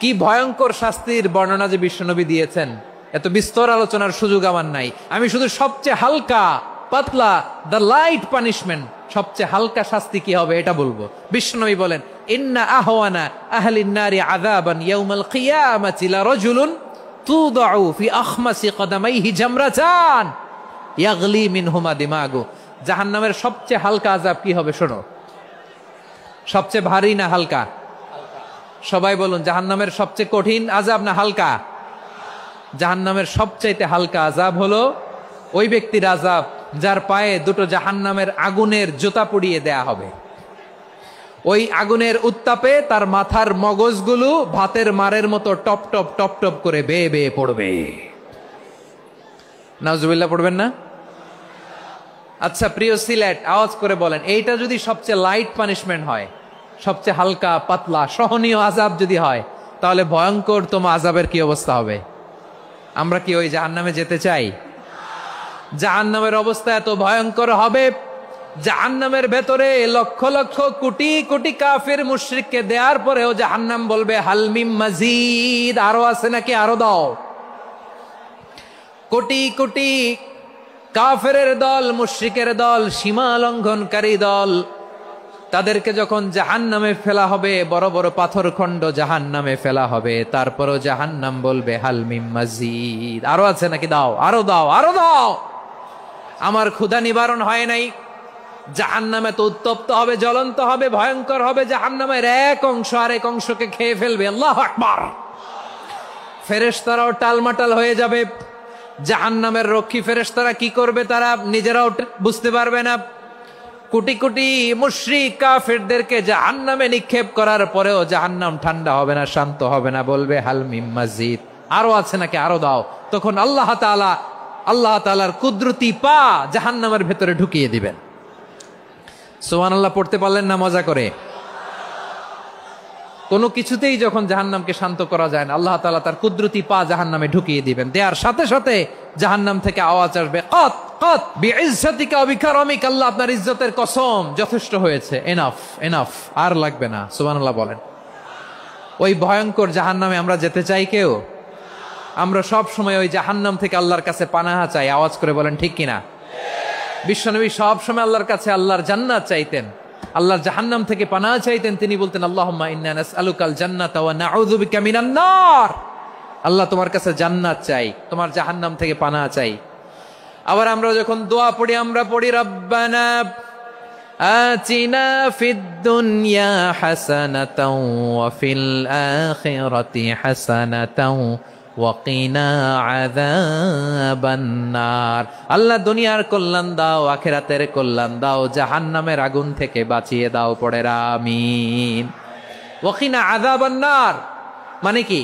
কি ভয়ঙ্কর শাস্তির বর্ণনা যে বিশ্বনবী দিয়েছেন, এত বিস্তর আলোচনার সুযোগ আমার নাই। আমি শুধু সবচেয়ে হালকা পাতলা, দ্য লাইট পানিশমেন্ট, সবচেয়ে হালকা শাস্তি কি হবে এটা বলবো। বিশ্বনবী বলেন, ইন্না আহওয়ানা আহলিন নারি আযাবান ইয়াউমাল কিয়ামাতি লারাজুলুন তুদাউ ফি আখমাসি কদামাইহি জামরাতান ইয়াগলি মিনহুমা দিমাগু। জাহান্নামের সবচেয়ে হালকা আযাব কি হবে শোনো। সবচেয়ে ভারী না হালকা? সবাই বলুন, জাহান্নামের সবচেয়ে কঠিন আযাব না হালকা? জাহান্নামের সবচাইতে হালকা আযাব হলো ওই ব্যক্তির আযাব যার পায়ে দুটো জাহান্নামের আগুনের জুতা পুড়িয়ে দেয়া হবে। ওই আগুনের উত্তাপে তার মাথার মগজগুলো ভাতের মারের মতো টপ টপ টপ টপ করে বেয়ে বেয়ে পড়বে। নাউজুবিল্লাহ পড়বেন না? আচ্ছা প্রিয় সিলেট, আওয়াজ করে বলেন, এইটা যদি সবচেয়ে লাইট পানিশমেন্ট হয়, সবচেয়ে হালকা পাতলা সহনীয় আযাব যদি হয়, তাহলে ভয়ঙ্কর তোমা আযাবের কি অবস্থা হবে? আমরা কি ওই জাহান্নামে যেতে চাই? জাহান্নামের অবস্থা এত ভয়ঙ্কর হবে, জাহান্নামের ভেতরে লক্ষ লক্ষ কোটি কোটি কাফির মুশরিককে দেওয়ার পরেও জাহান্নাম বলবে হাল মিম মাজিদ, আরো আছে নাকি, আরো দাও। কোটি কোটি কাফেরের দল, মুশরিকের দল, সীমা লঙ্ঘনকারী দল, তাদেরকে যখন জাহান্নামে ফেলা হবে, বড় বড় পাথর খণ্ড জাহান্নামে ফেলা হবে, তারপরও জাহান্নাম বলবে হাল মিম মাজিদ, আরো আছে নাকি, দাও, আরো দাও, আরো দাও। আমার ক্ষুধা নিবারণ হয় নাই। জাহান্নামে তো উত্তপ্ত হবে, জ্বলন্ত হবে, ভয়ঙ্কর হবে। জাহান্নামের এক অংশ আরেক অংশকে খেয়ে ফেলবে। আল্লাহু আকবার। ফেরেশতারাও টালমাটাল হয়ে যাবে। জাহান্নামের রক্ষী ফেরেশতারা কি করবে তারা নিজেরাও বুঝতে পারবে না। কোটি কোটি মুশরিক কাফেরদেরকে জাহান্নামে নিক্ষেপ করার পরেও জাহান্নাম ঠান্ডা হবে না, শান্ত হবে না, বলবে হাল মিম মাজিদ, আরো আছে নাকি, আরো দাও। তখন আল্লাহ তাআলার কুদরতি পা জাহান্নামের ভেতরে ঢুকিয়ে দিবেন। সুবহানাল্লাহ পড়তে পারলেন না মজা করে? কোনো কিছুতেই যখন জাহান্নামকে শান্ত করা যায় না, আল্লাহ তাআলা তার কুদরতি পা জাহান্নামে ঢুকিয়ে দিবেন। দেওয়ার সাথে সাথে জাহান্নাম থেকে আওয়াজ আসবে, কত কত বিইজ্জাতিকা ওয়া বিকারামিকা, আল্লাহ আপনার ইজ্জতের কসম, যথেষ্ট হয়েছে, এনাফ এনাফ, আর লাগবে না। সুবহানাল্লাহ বলেন। ওই ভয়ঙ্কর জাহান্নামে আমরা যেতে চাই কেউ? আমরা সব সময় ওই জাহান্নাম থেকে আল্লাহর কাছে পানাহা চাই। আওয়াজ করে বলেন ঠিক কিনা? বিশ্বনবী সব সময় আল্লাহর কাছে আল্লাহর জান্নাত চাইতেন, আল্লাহর জাহান্নাম থেকে পানাহা চাইতেন। তিনি বলতেন আল্লাহুম্মা ইন্না নাসআলুকাল জান্নাতা ওয়া নাউযু বিকা মিনান নার। আল্লাহ তোমার কাছে জান্নাত চাই, তোমার জাহান্নাম থেকে পানাহা চাই। আবার আমরা যখন দোয়া পড়ি, আমরা পড়ি রব্বানা আতিনা ফিদ দুনিয়া হাসানাতাও ওয়া ফিল আখিরাতি হাসানাতাও ওয়া কিনা আযাবান নার। আল্লাহ দুনিয়ার কল্যাণ দাও, আখিরাতের কল্যাণ দাও, জাহান্নামের আগুন থেকে বাঁচিয়ে দাও। পড়ে আমিন। ওয়া কিনা আযাবান নার মানে কি?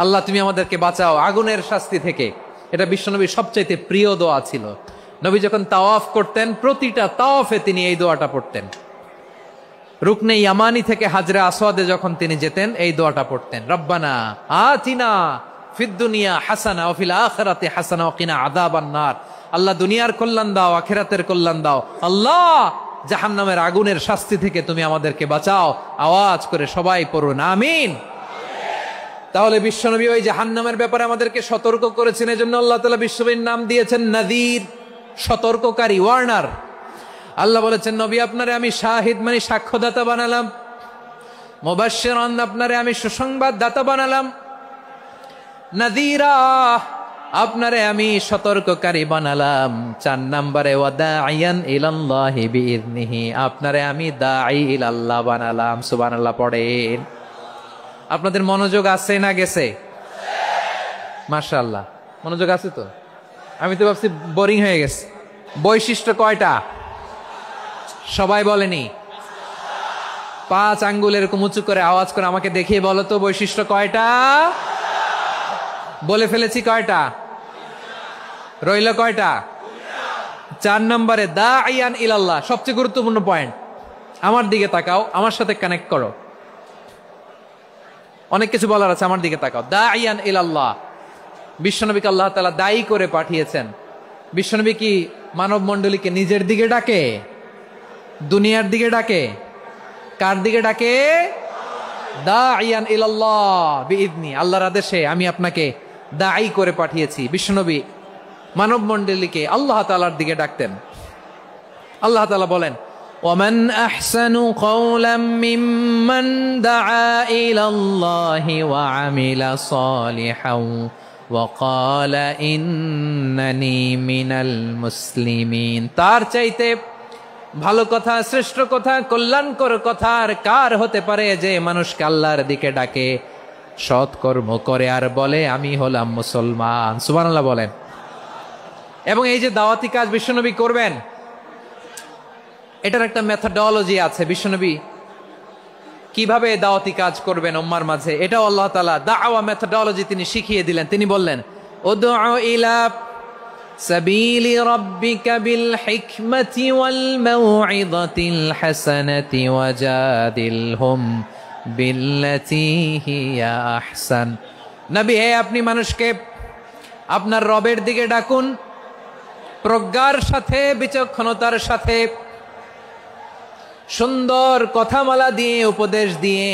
আল্লাহ তুমি আমাদেরকে বাঁচাও আগুনের শাস্তি থেকে। এটা বিশ্বনবীর সবচাইতে প্রিয় দোয়া ছিল। নবী যখন তাওয়াফ করতেন, প্রতিটা তাওয়াফে তিনি এই দোয়াটা পড়তেন। রুকনে ইয়ামানি থেকে হাজরে আসওয়াদে যখন তিনি যেতেন, এই দোয়াটা পড়তেন, রব্বানা আতিনা ফিদ দুনিয়া হাসানা ওয়া ফিল আখিরাতি হাসানা ওয়া কিনা আযাবান নার। আল্লাহ দুনিয়ার কল্যাণ দাও, আখিরাতের কল্যাণ দাও। আল্লাহ জাহান্নামের আগুনের শাস্তি থেকে তুমি আমাদেরকে বাঁচাও। আওয়াজ করে সবাই পড়ুন আমিন। তাহলে বিশ্বনবী ওই জাহান্নামের ব্যাপারে আমাদেরকে সতর্ক করেছেন। এজন্য আল্লাহ তাআলা বিশ্বনবীর নাম দিয়েছেন নাযীর, সতর্ককারী, ওয়ার্নার। আল্লাহ বলেছেন নবী আপনারে আমি শাহিদ মানে সাক্ষ্যদাতা বানালাম, মুবাশশিরান আপনারে আমি সুসংবাদ দাতা বানালাম, নাযীরা আপনারে আমি সতর্ককারী বানালাম। 4 নম্বরে ওয়া দাঈয়ান ইলাল্লাহি বিইذনিহি, আপনারে আমি দাঈ ইলাল্লাহ বানালাম। সুবহানাল্লাহ পড়েন। আপনাদের মনোযোগ আছে না গেছে? মাশাআল্লাহ মনোযোগ আছে তো। আমি তো ভাবছি বোরিং হয়ে গেছে। বৈশিষ্ট্য কয়টা সবাই বলেনি? 5 আঙ্গুলের এরকম উঁচু করে আওয়াজ করে আমাকে দেখিয়ে বলো তো বৈশিষ্ট্য কয়টা? বলে ফেলেছি কয়টা? রইল কয়টা? 4 নম্বরে দাঈয়ান ইলাল্লাহ, সবচেয়ে গুরুত্বপূর্ণ পয়েন্ট। আমার দিকে তাকাও, আমার সাথে কানেক্ট করো। অনেক কিছু বলার আছে, আমার দিকে তাকাও। দাঈয়ান ইলাল্লাহ, বিশ্বনবীকে আল্লাহ তাআলা দায়ী করে পাঠিয়েছেন। বিশ্বনবী কি মানব মণ্ডলীকে নিজের দিকে ডাকে? দুনিয়ার দিকে ডাকে? কার দিকে ডাকে? দাঈয়ান ইলাল্লাহ বিইذনি, আল্লাহর আদেশে আমি আপনাকে দায়ী করে পাঠিয়েছি। বিশ্বনবী মানব মণ্ডলীকে আল্লাহ তাআলার দিকে ডাকতেন। আল্লাহ তাআলা বলেন ওয়ামান আহসানু কওলাম মিম্মান দাআ ইলাল্লাহি ওয়া আমিলা সালিহান ওয়া ক্বালা ইন্নানি মিনাল মুসলিমিন। তার চাইতে ভালো কথা, শ্রেষ্ঠ কথা, কল্যাণকর কথা আর কার হতে পারে যে মানুষকে আল্লাহর দিকে ডাকে, সৎকর্ম করে আর বলে আমি হলাম মুসলমান। সুবহানাল্লাহ বলেন। এবং এই যে দাওয়াতি কাজ বিশ্বনবী করবেন, এটার একটা মেথডোলজি আছে। বিশ্বনবী কিভাবে দাওয়াতি কাজ করবেন উম্মার মাঝে, এটাও আল্লাহ তাআলা দাওয়া মেথডোলজি তিনি শিখিয়ে দিলেন। তিনি বললেন উদউ ইলা সাবিলি রাব্বিকা বিল হিকমাতি ওয়াল মাউইযাতিল হাসানাতি ওয়াজাদিলহুম বিল্লাতী হিয়া আহসান। নবী হে, আপনি মানুষকে আপনার রবের দিকে ডাকুন প্রজ্ঞার সাথে, বিচক্ষণতার সাথে, সুন্দর কথামালা দিয়ে, উপদেশ দিয়ে,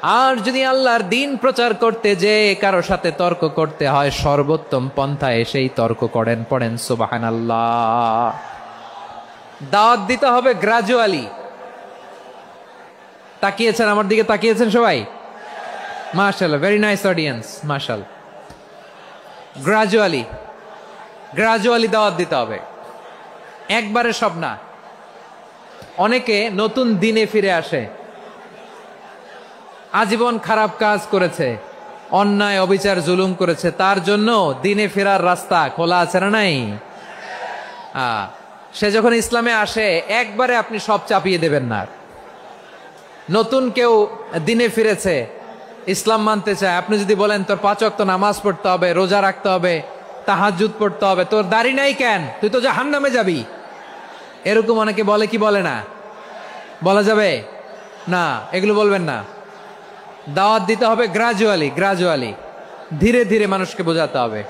আর যদি আল্লাহর দিন প্রচার করতে যে কারো সাথে তর্ক করতে হয়, সর্বোত্তম পন্থায় সেই তর্ক করেন। পড়েন সুবহানাল্লাহ। দাওয়াত দিতে হবে গ্রাজুয়ালি। তাকিয়েছেন আমার দিকে, তাকিয়েছেন সবাই? মাশাআল্লাহ, ভেরি নাইস অডিয়েন্স, মাশাআল্লাহ। গ্রাজুয়ালি গ্রাজুয়ালি দাওয়াত দিতে হবে, একবারে সব না। অনেকে নতুন দিনে ফিরে আসে, আজীবন খারাপ কাজ করেছে, অন্যায় অবিচার জুলুম করেছে, তার জন্য দিনে ফেরার রাস্তা খোলা আছে না নাই? সে যখন ইসলামে আসে একবারে আপনি সব চাপিয়ে দেবেন না। নতুন কেউ দিনে ফিরেছে, ইসলাম মানতে চায়, আপনি যদি বলেন তোর 5 ওয়াক্ত নামাজ পড়তে হবে, রোজা রাখতে হবে, তাহাজ্জুদ পড়তে হবে, তোর দাড়ি নাই কেন, তুই তো জাহান্নামে যাবি, এরকম অনেকে বলে কি বলে না? বলা যাবে না, এগুলো বলবেন না। দাওয়াত দিতে হবে গ্রাজুয়ালি, গ্রাজুয়ালি, ধীরে ধীরে মানুষকে বোঝাতে হবে।